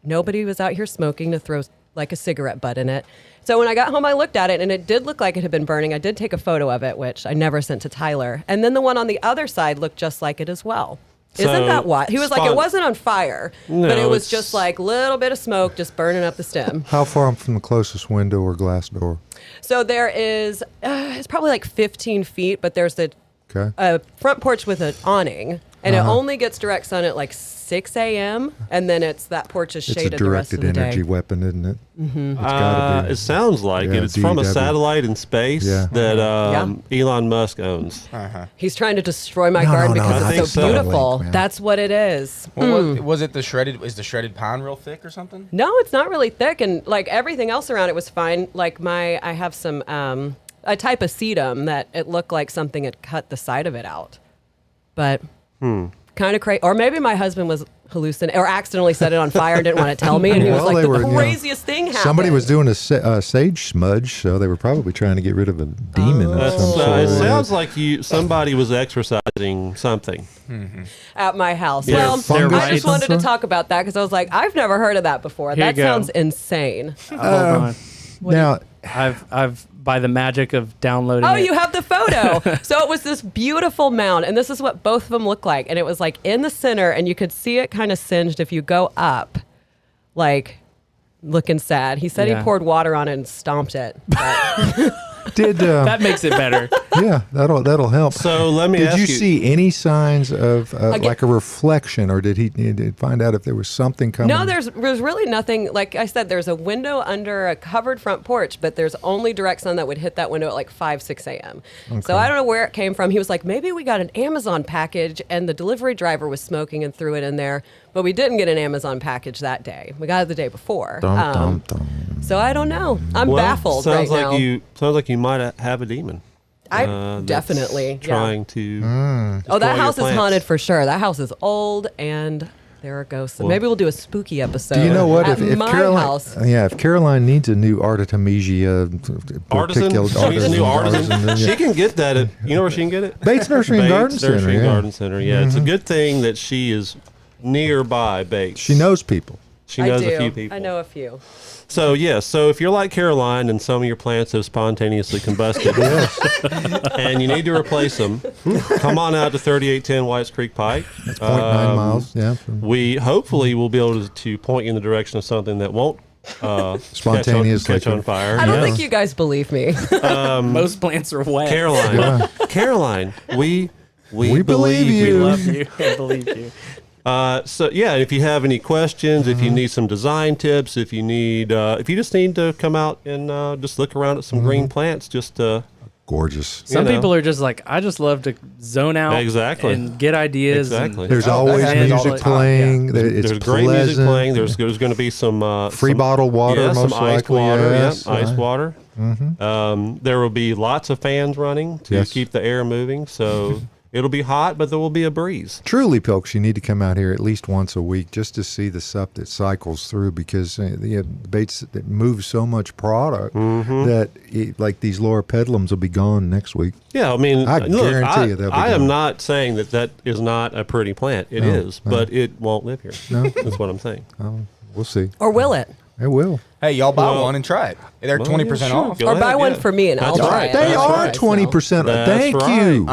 nobody was out here smoking to throw like a cigarette butt in it. So when I got home, I looked at it and it did look like it had been burning. I did take a photo of it, which I never sent to Tyler. And then the one on the other side looked just like it as well. Isn't So, that what? He was like, it wasn't on fire, but No, it was it's- just like a little bit of smoke just burning up the stem. How far from the closest window or glass door? So there is, it's probably like 15 feet, but there's the Okay. front porch with an awning. And it only gets direct sun at like 6 a.m. And then that porch is It's a shaded the rest of directed the energy day. weapon, isn't it? Mm-hmm. It's gotta be. It sounds like Yeah, it. It's from a DW. satellite in space Yeah. that Elon Musk owns. He's trying to destroy my No, garden no, no, because I it's think so so. beautiful. Link, man. That's what it is. Well, was it the shredded? Is the shredded pine real thick or something? No, it's not really thick, and like everything else around it was fine. Like I have some a type of sedum that it looked like something had cut the side of it out, but kind of crazy. Or maybe my husband was hallucinating or accidentally set it on fire and didn't want to tell me. And he was Well, like, they the were, craziest thing happened. Somebody was doing a sage smudge, so they were probably trying to get rid of a demon of some sort. It sounds like somebody was exercising something. at my house. Yeah. Well, Fungus I just or wanted to something? talk about that because I was like, I've never heard of that before. Here you That go. sounds insane. Hold on. Now, I've by the magic of downloading. Oh, it. you have the photo. So it was this beautiful mound, and this is what both of them look like. And it was like in the center, and you could see it kind of singed if you go up, like looking sad. He said Yeah. he poured water on it and stomped it. But did That makes it better. yeah, that'll help. So let me Did ask you see any signs of Again- like a reflection, or did he find out if there was something coming? no, there's really nothing. Like I said, there's a window under a covered front porch, but there's only direct sun that would hit that window at like 5, 6 a.m. So I don't know where it came from. He was like, maybe we got an Amazon package and the delivery driver was smoking and threw it in there. But we didn't get an Amazon package that day. We got it the day before. Dum, dum, dum. So I don't know. I'm Well, baffled sounds right like now. sounds like you might have a demon. I that's definitely yeah. trying to. Mm. Oh, that destroy your house is plants. haunted for sure. That house is old and there are ghosts. Maybe we'll do a spooky episode. Do you know what? At If my Caroline, house. if Caroline needs a new artemisia, Artisan. She needs a new artisan. She can get that at. You know where she can get it? Bates Nursery and Garden Bates Center. Nursery and Yeah. Garden Center. Yeah, it's a good thing that she is nearby Bates. She knows people. She knows I do. a few people. I know a few. So yes, so if you're like Caroline and some of your plants have spontaneously combusted, and you need to replace them, come on out to 3810 Whites Creek Pike. That's 0.9 miles. Yeah. We hopefully will be able to point you in the direction of something that won't Spontaneously catch on fire. I don't Yeah. think you guys believe me. Most plants are wet. Caroline, Caroline, we believe you. We love you. I believe you. So yeah, if you have any questions, if you need some design tips, if you just need to come out and just look around at some green plants, just Gorgeous. Some know. people are just like, I just love to zone out Exactly. and get ideas. Exactly. And, There's Oh, always that's music totally- playing. yeah. It's there's great music pleasant. playing. There's going to be some Free some- bottled water, yeah, most some iced likely. water, Yes. yeah, ice water. There will be lots of fans running to Yes. keep the air moving, so it'll be hot, but there will be a breeze. Truly, folks, you need to come out here at least once a week just to see the stuff that cycles through, because the Bates that moves so much product that like these Laura Pedlums will be gone next week. Yeah, I mean, I look, guarantee you they'll be I am gone. not saying that is not a pretty plant. It No, is, no. but it won't live here. No. That's what I'm saying. We'll see. Or will it? It will. Hey, y'all buy Well- one and try it. They're Well, 20% yeah, sure. off. Go Or ahead, buy one yeah. for me and I'll That's try right. it. They That's are right. 20%. That's Thank right. you.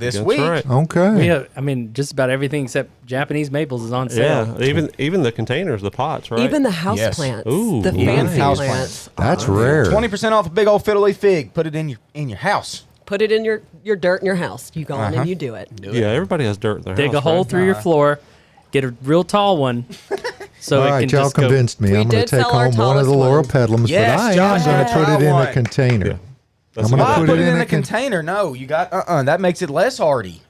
This That's week. right. Okay. we have, I mean, just about everything except Japanese maples is on sale. Yeah, even the containers, the pots, right? Even the house Yes. plants. Ooh, the even fancy house plants. That's rare. 20% off a big old fiddly fig. Put it in your house. Put it in your dirt in your house. You go on and you do it. yeah, everybody has dirt in their Dig house. a hole right? through your floor, get a real tall one, so All it right, can y'all just go. convinced me. We I'm going did to take sell our home one of the tallest Laura one. Pedlums, Yes, but I Josh am going had to to put try it in a one. container. Yeah. That's I'm gonna good. put Put it it in in a a container. No, you got that makes it less hardy.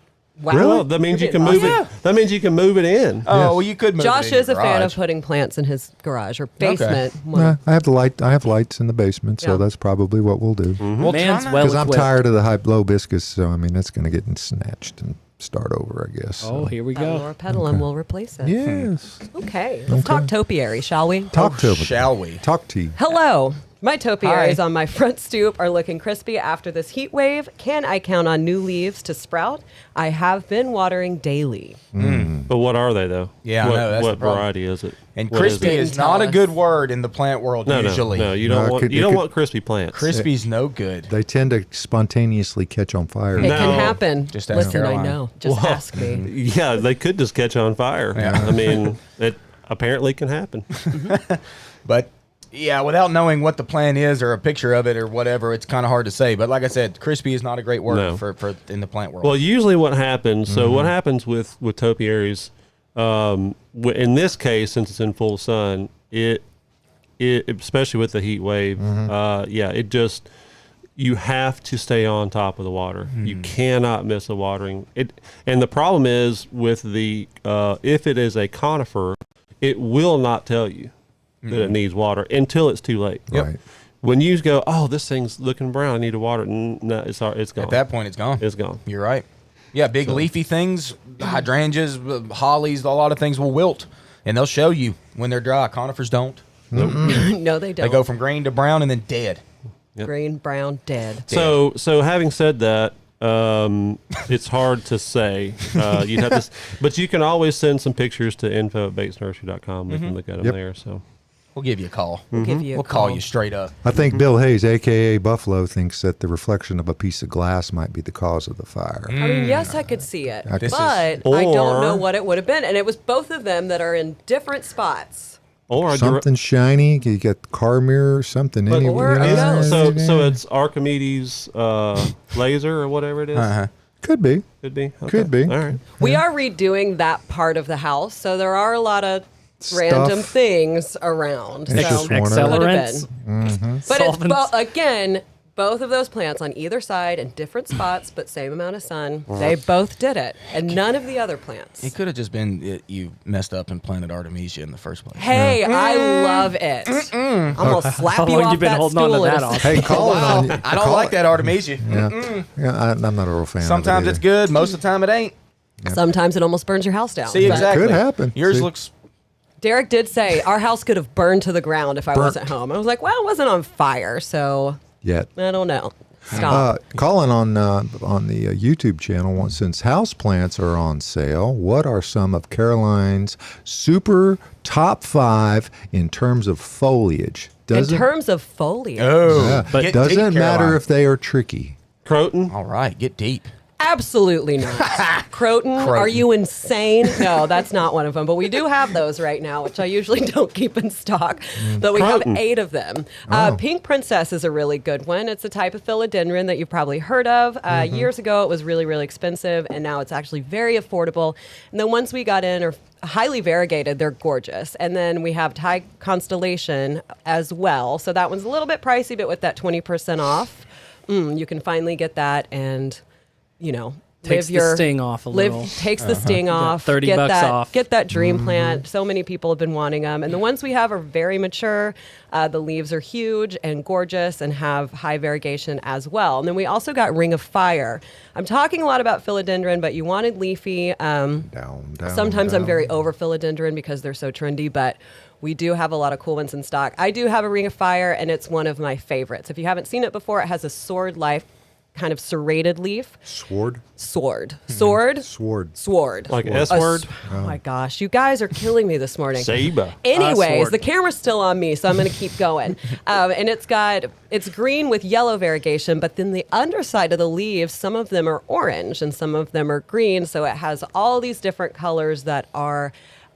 Wow. Well, that means you You're can getting move lost. it. That means you can move it in. Oh, Yes. well, you could move Josh it in is a your fan of garage. putting plants in his garage or basement. Nah, I have the light. I have lights in the basement, so Yeah. that's probably what we'll do. Well, Man's try not- well Because I'm equipped. tired of the low biscuits, so I mean that's going to get snatched and start over, I guess. Oh, so. here we That go. Laura Pedalum will replace it. Yes. Okay. Let's talk topiary, shall we? Talk to me. Shall we? Talk to you. Hello. My topiaries Hi. on my front stoop are looking crispy after this heat wave. Can I count on new leaves to sprout? I have been watering daily. But what are they though? Yeah, I what, know, that's what the problem. variety is it? And What crispy it? is Didn't not tell a us. good word in the plant world No, usually. no, you No, don't it want could- you it don't could- want crispy plants. Crispy's no good. They tend to spontaneously catch on fire. It No. can happen. Just ask Listen, I Caroline. know. Just Well, ask me. Yeah, they could just catch on fire. Yeah. I mean, it apparently can happen. But yeah, without knowing what the plant is or a picture of it or whatever, it's kind of hard to say. But like I said, crispy is not a great word No. for in the plant world. Well, usually what happens. So what happens with topiaries? In this case, since it's in full sun, it especially with the heat wave, it just you have to stay on top of the water. You cannot miss a watering. And the problem is with the if it is a conifer, it will not tell you that it needs water until it's too late. Right. When you go, oh, this thing's looking brown, I need to water it. No, it's gone. At that point, it's gone. It's gone. You're right. Yeah, big leafy things, hydrangeas, hollies, a lot of things will wilt, and they'll show you when they're dry. Conifers don't. No, they don't. They go from green to brown and then dead. Green, brown, dead. So having said that, it's hard to say. You'd have to, but you can always send some pictures to info@batesnursery.com. We can look at them there. So We'll give you a call. We'll give you a We'll call you straight up. I think Bill Hayes, a.k.a. Buffalo, thinks that the reflection of a piece of glass might be the cause of the fire. I mean, yes, I could see it, This but I Or- don't know what it would have been. And it was both of them that are in different spots. or Something shiny. You get car mirror, something. But- Or a ghost. so it's Archimedes laser or whatever it is. Uh-huh. Could be. Could be. Okay. Could be. All right. We are redoing that part of the house, so there are a lot of random Stuff. things around. It's So just one of could have Accelerants. been. But it's Solvents. again, both of those plants on either side in different spots, but same amount of sun. They both did it, and none of the other plants. It could have just been you messed up and planted Artemisia in the first place. Hey, I love it. I'm gonna slap How you long off you been that holding on to stool in a that, second. Hey, call it on. I don't like that Artemisia. Yeah, I'm not a real fan. Sometimes of it it's good. Most of the time it ain't. Sometimes it almost burns your house down. See, But exactly. Could happen. Yours See? looks. Derek did say our house could have burned to the ground if I Burnt. wasn't home. I was like, well, it wasn't on fire, so Yet. I don't know. Stop. Colin on the YouTube channel, since houseplants are on sale, what are some of Caroline's super top 5 in terms of foliage? In terms of foliage. Yeah, But but doesn't deep, matter Caroline. if they are tricky. Croton. All right, get deep. Absolutely not. Croton, are you insane? No, that's not one of them. But we do have those right now, which I usually don't keep in stock. But we Croton. have 8 of them. Oh. Pink Princess is a really good one. It's a type of philodendron that you've probably heard of. Years ago, it was really, really expensive, and now it's actually very affordable. And the ones we got in are highly variegated. They're gorgeous. And then we have Thai Constellation as well. So that one's a little bit pricey, but with that 20% off, you can finally get that and Takes the sting off a little. Takes the sting off. 30 get bucks that, off. Get that dream plant. So many people have been wanting them. And the ones we have are very mature. The leaves are huge and gorgeous and have high variegation as well. And then we also got Ring of Fire. I'm talking a lot about philodendron, but you wanted leafy. Sometimes I'm very over philodendron because they're so trendy, but we do have a lot of cool ones in stock. I do have a Ring of Fire, and it's one of my favorites. If you haven't seen it before, it has a sword-like kind of serrated leaf. Sword? Sword. Like S word. Oh my gosh, you guys are killing me this morning. Saber. Anyways, sword. the camera's still on me, so I'm going to keep going. And it's green with yellow variegation, but then the underside of the leaves, some of them are orange and some of them are green. So it has all these different colors that are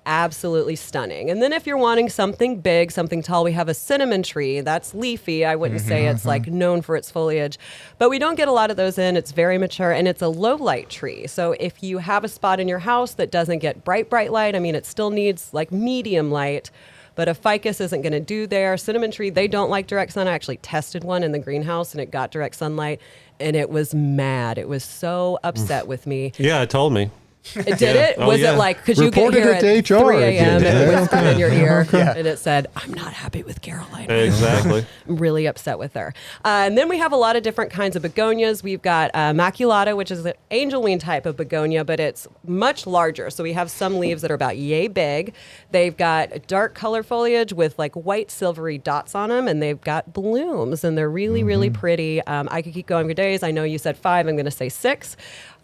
absolutely stunning. And then if you're wanting something big, something tall, we have a cinnamon tree that's leafy. I wouldn't say it's like known for its foliage, but we don't get a lot of those in. It's very mature, and it's a low light tree. So if you have a spot in your house that doesn't get bright light, I mean, it still needs like medium light, but a ficus isn't going to do there. Cinnamon tree, they don't like direct sun. I actually tested one in the greenhouse and it got direct sunlight, and it was mad. It was so upset with me. Yeah, it told me. It did it? Oh, Was yeah. it like, because you get Reported here it at to HR. 3 a.m. Yeah. and it whispered in your ear, Yeah. and it said, I'm not happy with Caroline. Exactly. I'm really upset with her. And then we have a lot of different kinds of begonias. We've got maculata, which is an angel wing type of begonia, but it's much larger. So we have some leaves that are about yay big. They've got dark color foliage with like white silvery dots on them, and they've got blooms, and they're really, really pretty. I could keep going for days. I know you said 5. I'm going to say 6.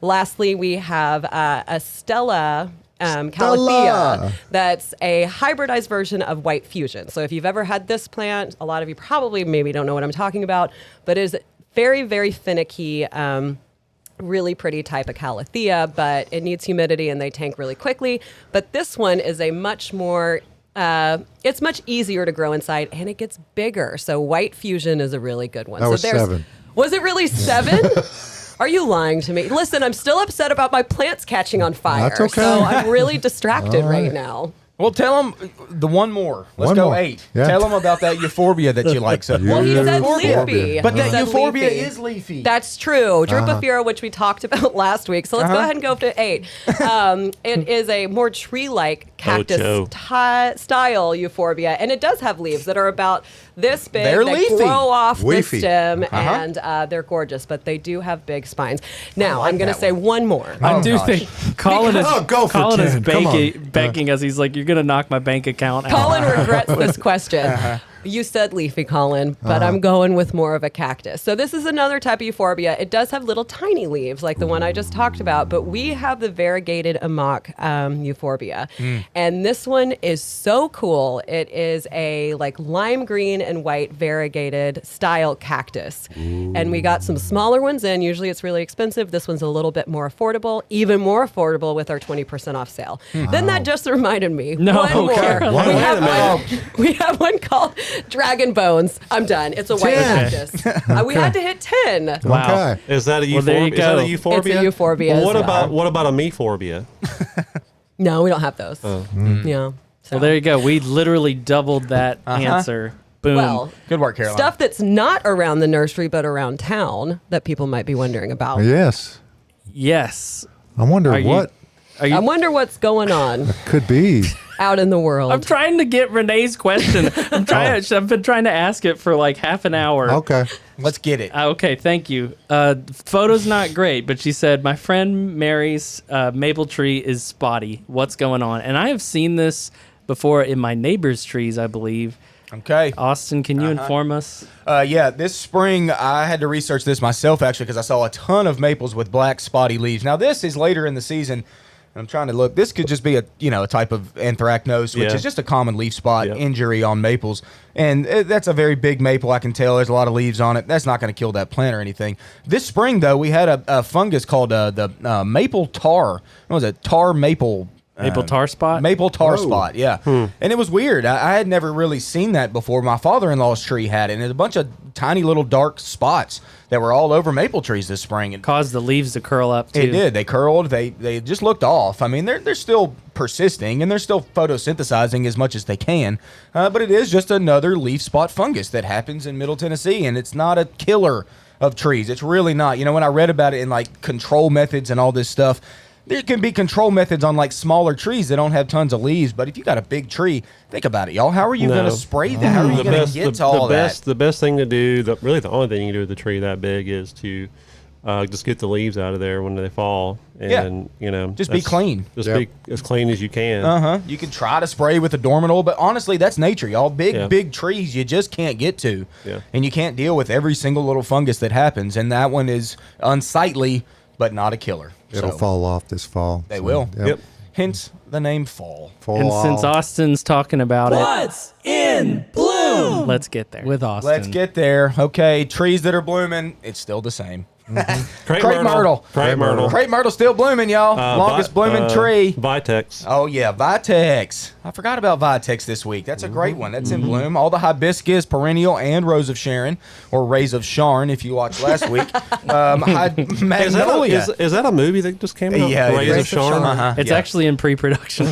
Lastly, we have a Stella Calathea. That's a hybridized version of white fusion. So if you've ever had this plant, a lot of you probably maybe don't know what I'm talking about, but it is very, very finicky, really pretty type of Calathea, but it needs humidity and they tank really quickly. But this one is a much more it's much easier to grow inside, and it gets bigger. So white fusion is a really good one. That was 7. Was it really 7? Are you lying to me? Listen, I'm still upset about my plants catching on fire. That's okay. So I'm really distracted All right right. now. Well, tell them the one more. Let's One go more. 8. Yeah. Tell them about that euphorbia that you like so Well, he said Euphorbia. leafy. But He that said euphorbia leafy. is leafy. That's true. Drupaphira, which we talked about last week. So let's go ahead and go up to 8. It is a more tree-like cactus Ocho. style euphorbia, and it does have leaves that are about this big. They're that leafy. grow off Leafy. the stem, and they're gorgeous, but they do have big spines. Now, like I'm going to that say one more. I do gosh. think Colin is, Oh, go for Colin is 10. Come on. begging us. He's like, you're going to knock my bank account out. Colin regrets this question. You said leafy, Colin, but I'm going with more of a cactus. So this is another type of euphorbia. It does have little tiny leaves like the one I just talked about, but we have the variegated amok euphorbia. And this one is so cool. It is a like lime green and white variegated style cactus. And we got some smaller ones in. Usually it's really expensive. This one's a little bit more affordable, even more affordable with our 20% off sale. Then that just reminded me. No, one more. Caroline. Wait a minute. We have one called Dragon Bones. I'm done. It's a white 10. cactus. We had to hit 10. Wow. Okay. Is that a Well, there you euphorbia? Is that a go. euphorbia? It's a euphorbia Well, as well. what about a mephobia? No, we don't have those. Yeah. So. Well, there you go. We literally doubled that answer. Boom. Well, Good work, Caroline. stuff that's not around the nursery but around town that people might be wondering about. Yes. yes. I wonder Are you- what Are you? I wonder what's going on could be. out in the world. I'm trying to get Renee's question. I'm trying. I've been trying to ask it for like half an hour. Okay. Let's get it. Okay, thank you. Photo's not great, but she said, my friend Mary's maple tree is spotty. What's going on? And I have seen this before in my neighbor's trees, I believe. Okay. Austin, can you inform us? Yeah, this spring I had to research this myself actually because I saw a ton of maples with black spotty leaves. Now this is later in the season. And I'm trying to look. This could just be a type of anthracnose, which Yeah. is just a common leaf spot Yep. injury on maples. And that's a very big maple. I can tell there's a lot of leaves on it. That's not going to kill that plant or anything. This spring though, we had a fungus called the maple tar. What was it? Tar maple. Maple tar spot? Maple tar spot, yeah. And it was weird. I had never really seen that before. My father-in-law's tree had it, and there's a bunch of tiny little dark spots that were all over maple trees this spring. And Caused the leaves to curl up, too. it did. They curled. They just looked off. I mean, they're still persisting, and they're still photosynthesizing as much as they can. But it is just another leaf spot fungus that happens in Middle Tennessee, and it's not a killer of trees. It's really not. You know, when I read about it in, like, control methods and all this stuff, there can be control methods on like smaller trees that don't have tons of leaves, but if you got a big tree, think about it, y'all. How are you going to spray that? How are you going to get to all that? The best thing to do, really the only thing you can do with a tree that big is to just get the leaves out of there when they fall, and Just be clean. Just Yep. be as clean as you can. You can try to spray with a dormant oil, but honestly, that's nature, y'all. Yeah. Big trees you just can't get to, Yeah. and you can't deal with every single little fungus that happens, and that one is unsightly, but not a killer. It'll So, fall off this fall. They will. Yep. Hence the name fall. Fall And off. since Austin's talking about What's in bloom? let's get there with Austin. Let's get there. Okay, trees that are blooming, it's still the same. Crepe myrtle. Crepe myrtle. Crepe myrtle still blooming, y'all. Longest blooming tree. Vitex. Oh yeah, Vitex. I forgot about Vitex this week. That's a great one. That's in bloom. All the hibiscus, perennial, and rose of Sharon, or rays of Sharon, if you watched last week. Magnolia. Is that a movie that just came out? Yeah, Rays of Sharon. Uh-huh. It's Yeah. actually in pre-production.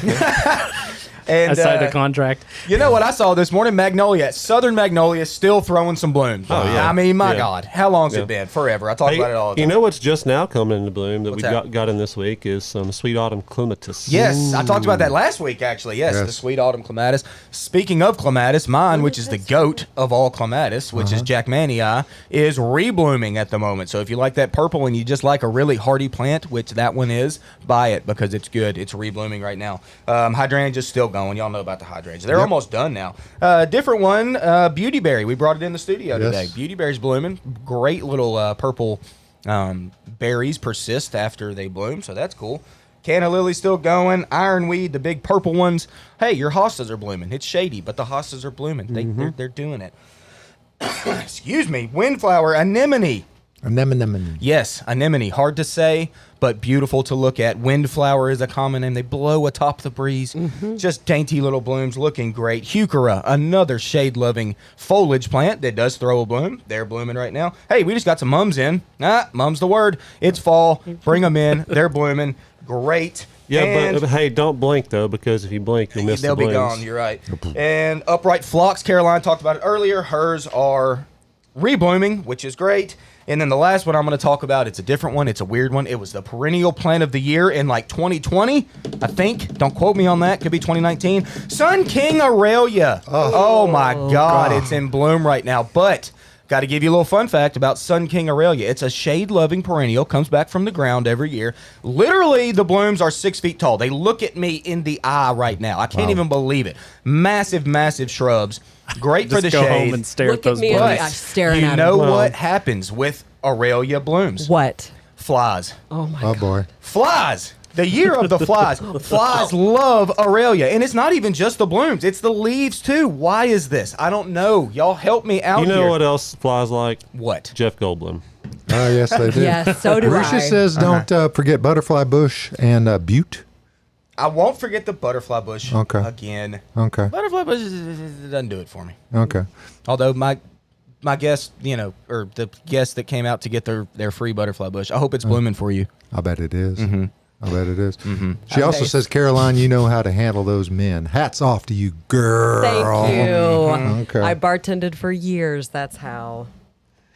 And, I signed a contract. You know what I saw this morning? Magnolia. Southern Magnolia still throwing some blooms. Oh, yeah. I mean, my Yeah. God. How long's Yeah. it been? Forever. I talk about it all the You time. know what's just now coming into bloom that What's we that? got in this week is some sweet autumn clematis. Yes, I talked about that last week, actually. Yes, Yes. the sweet autumn clematis. Speaking of clematis, mine, which is the goat of all clematis, which is Jackmanii, is reblooming at the moment. So if you like that purple and you just like a really hardy plant, which that one is, buy it because it's good. It's reblooming right now. Hydrangea's still going. Y'all know about the hydrangeas. They're Yep. almost done now. Different one, beautyberry. We brought it in the studio Yes. today. Beautyberry's blooming. Great little purple berries persist after they bloom, so that's cool. Canna lily still going. Ironweed, the big purple ones. Hey, your hostas are blooming. It's shady, but the hostas are blooming. They're doing it. Excuse me. Windflower, anemone. Anemone. Yes, anemone. Hard to say, but beautiful to look at. Windflower is a common name. They blow atop the breeze. Just dainty little blooms looking great. Heuchera, another shade-loving foliage plant that does throw a bloom. They're blooming right now. Hey, we just got some mums in. Mum's the word. It's fall. Bring them in. They're blooming. Great. Yeah, And but hey, don't blink though, because if you blink, you'll miss they'll the be blooms. gone. You're right. And upright phlox, Caroline talked about it earlier. Hers are reblooming, which is great. And then the last one I'm going to talk about, it's a different one. It's a weird one. It was the perennial plant of the year in like 2020, I think. Don't quote me on that. Could be 2019. Sun King Aurelia. Oh my God. It's in bloom right now. But got to give you a little fun fact about Sun King Aurelia. It's a shade-loving perennial, comes back from the ground every year. Literally, the blooms are 6 feet tall. They look at me in the eye right now. I can't even believe it. Massive, massive shrubs. Great for the go shade. home and stare Look at those at me in the blooms. eye, staring You at know him. what happens with Aurelia blooms? What? Flies. Oh my Oh God. boy. Flies. The year of the flies. Flies love Aurelia. And it's not even just the blooms. It's the leaves, too. Why is this? I don't know. Y'all help me out You know here. what else flies like? What? Jeff Goldblum. Oh, yes, they do. Yes, so do Risha I. says don't forget butterfly bush and butte. I won't forget the butterfly bush again. Okay. Butterfly bush doesn't do it for me. Okay. Although my guest, or the guest that came out to get their free butterfly bush, I hope it's blooming for you. I bet it is. I bet it is. She Okay. also says, Caroline, you know how to handle those men. Hats off to you, girl. Thank you. Okay. I bartended for years. That's how.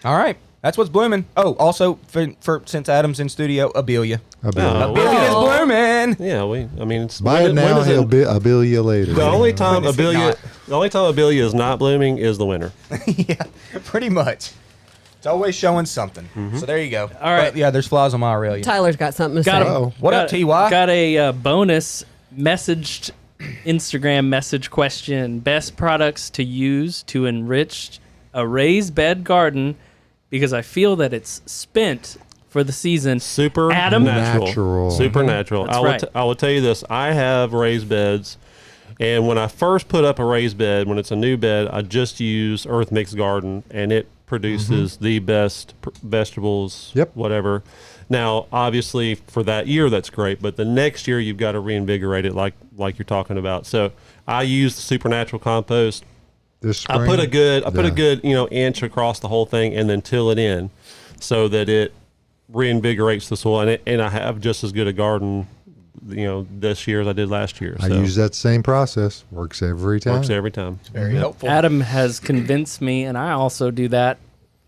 All right. That's what's blooming. Oh, also, for since Adam's in studio, Abelia. Abelia. Abelia's Oh. blooming. Yeah, it's Buy it now, is it- he'll be Abelia later. The only time When is it Abelia, is not blooming is the winter. Yeah, pretty much. It's always showing something. So there you go. All right. But, yeah, there's flies on my Aurelia. Tyler's got something to Got say. Uh-oh. What up, TY? Got a bonus messaged Instagram message question. Best products to use to enrich a raised bed garden because I feel that it's spent for the season. Adam? Natural. Supernatural. That's right. I will tell you this. I have raised beds, and when I first put up a raised bed, when it's a new bed, I just use Earth Mix Garden, and it produces the best vegetables, whatever. Now, obviously, for that year, that's great, but the next year, you've got to reinvigorate it like you're talking about. So I use the Supernatural compost. This spring, I put a good inch across the whole thing and then till it in so that it reinvigorates the soil, and I have just as good a garden this year as I did last year. I So use that same process. Works every time. works every time. Very helpful. Adam has convinced me, and I also do that,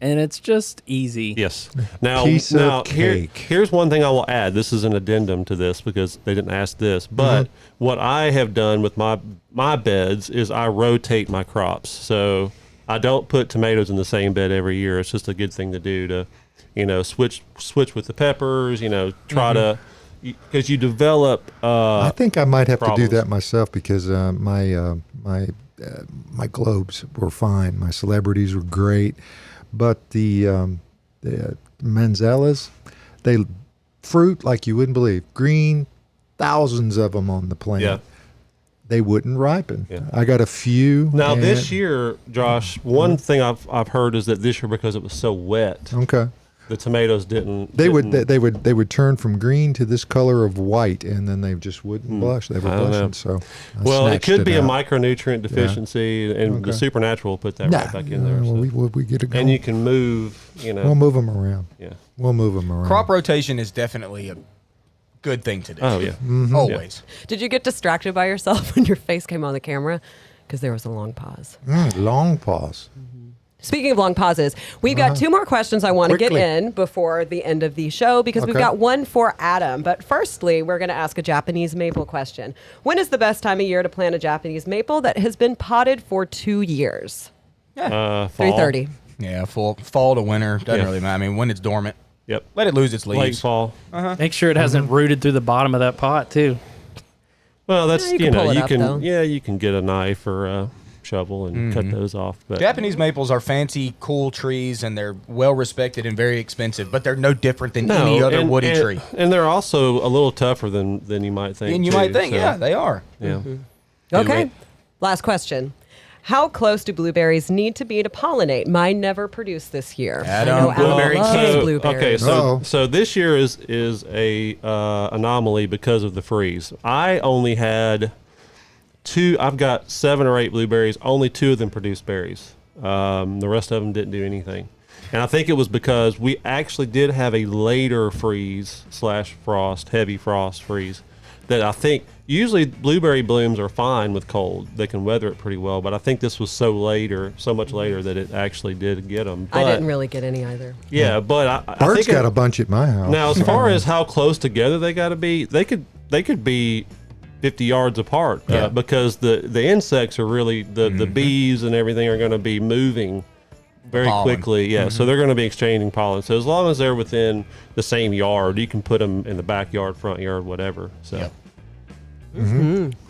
and it's just easy. Yes. Now, Piece of cake. here's one thing I will add. This is an addendum to this because they didn't ask this. But what I have done with my beds is I rotate my crops. So I don't put tomatoes in the same bed every year. It's just a good thing to do to, switch with the peppers. Try to, because you develop. I think I might have to problems. do that myself because my globes were fine. My celebrities were great, but the Manzellas, they fruit like you wouldn't believe. Green, thousands of them on the plant. Yeah. They wouldn't ripen. Yeah. I got a few. Now and- this year, Josh, one thing I've heard is that this year because it was so wet, Okay. the tomatoes didn't. They would turn from green to this color of white, and then they just wouldn't blush. They were I don't know. blushing. So, I Well, it snatched could be a out. micronutrient deficiency, and the Okay. Supernatural will put that Nah, right back in there. well, so. we get it going. And you can move, We'll move them around. Yeah. We'll move them around. Crop rotation is definitely a good thing to do. Oh yeah. Always. Did you get distracted by yourself when your face came on the camera? Because there was a long pause. Long pause. Speaking of long pauses, we've got two more questions I want to get Quickly. in before the end of the show because we've Okay. got one for Adam. But firstly, we're going to ask a Japanese maple question. When is the best time of year to plant a Japanese maple that has been potted for 2 years? Fall. 3:30. Yeah, fall to winter. Doesn't Yeah. really matter. I mean, when it's dormant, Yep. let it lose its Late leaves. fall. Make sure it hasn't rooted through the bottom of that pot, too. Well, that's Yeah, you can pull it you up, can though. you can get a knife or a shovel and cut those off. But Japanese maples are fancy, cool trees, and they're well respected and very expensive. But they're no different than any other woody tree. And they're also a little tougher than you might think. And you too, might think, so, yeah, they are. yeah. Okay. Anyway. Last question. How close do blueberries need to be to pollinate? Mine never produced this year. Adam, I know Adam blueberry loves king. blueberries. Okay, Uh-oh. so this year is a anomaly because of the freeze. I only had 2. I've got 7 or 8 blueberries. Only 2 of them produced berries. The rest of them didn't do anything. And I think it was because we actually did have a later freeze / frost, heavy frost freeze. that I think usually blueberry blooms are fine with cold. They can weather it pretty well, but I think this was so much later that it actually did get them. I didn't really get any either. Yeah, but I Bart's think got a bunch at my house. now as far as how close together they got to be, they could be 50 yards apart because the insects are really the bees and everything are going to be moving very Pollen. quickly. Yeah, so they're going to be exchanging pollen. So as long as they're within the same yard, you can put them in the backyard, front yard, whatever. So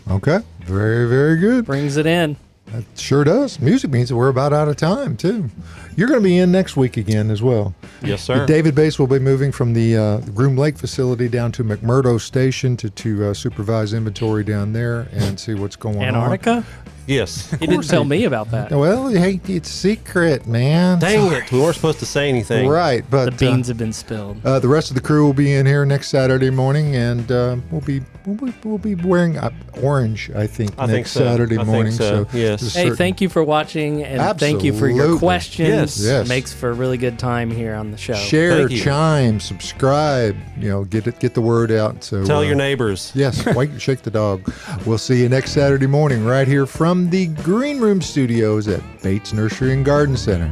Okay, very, very good. Brings it in. That sure does. Music means that we're about out of time, too. You're going to be in next week again as well. yes, sir. David Bates will be moving from the Groom Lake facility down to McMurdo Station to supervise inventory down there and see what's going Antarctica? Yes. He didn't tell me about that. on. Well, hey, it's secret, man. Dang it, we weren't supposed to say anything. Right, but The beans have been spilled. the rest of the crew will be in here next Saturday morning, and we'll be wearing orange, I think, I next think so. Saturday I think morning. so, yes. there's Hey, certain- thank you for watching, and thank you for your Absolutely. questions. Yes. Yes. It makes for a really good time here on the show. Share, Thank you. chime, subscribe. Get the word out. So Tell your neighbors. Yes, shake the dog. We'll see you next Saturday morning right here from the Green Room Studios at Bates Nursery and Garden Center.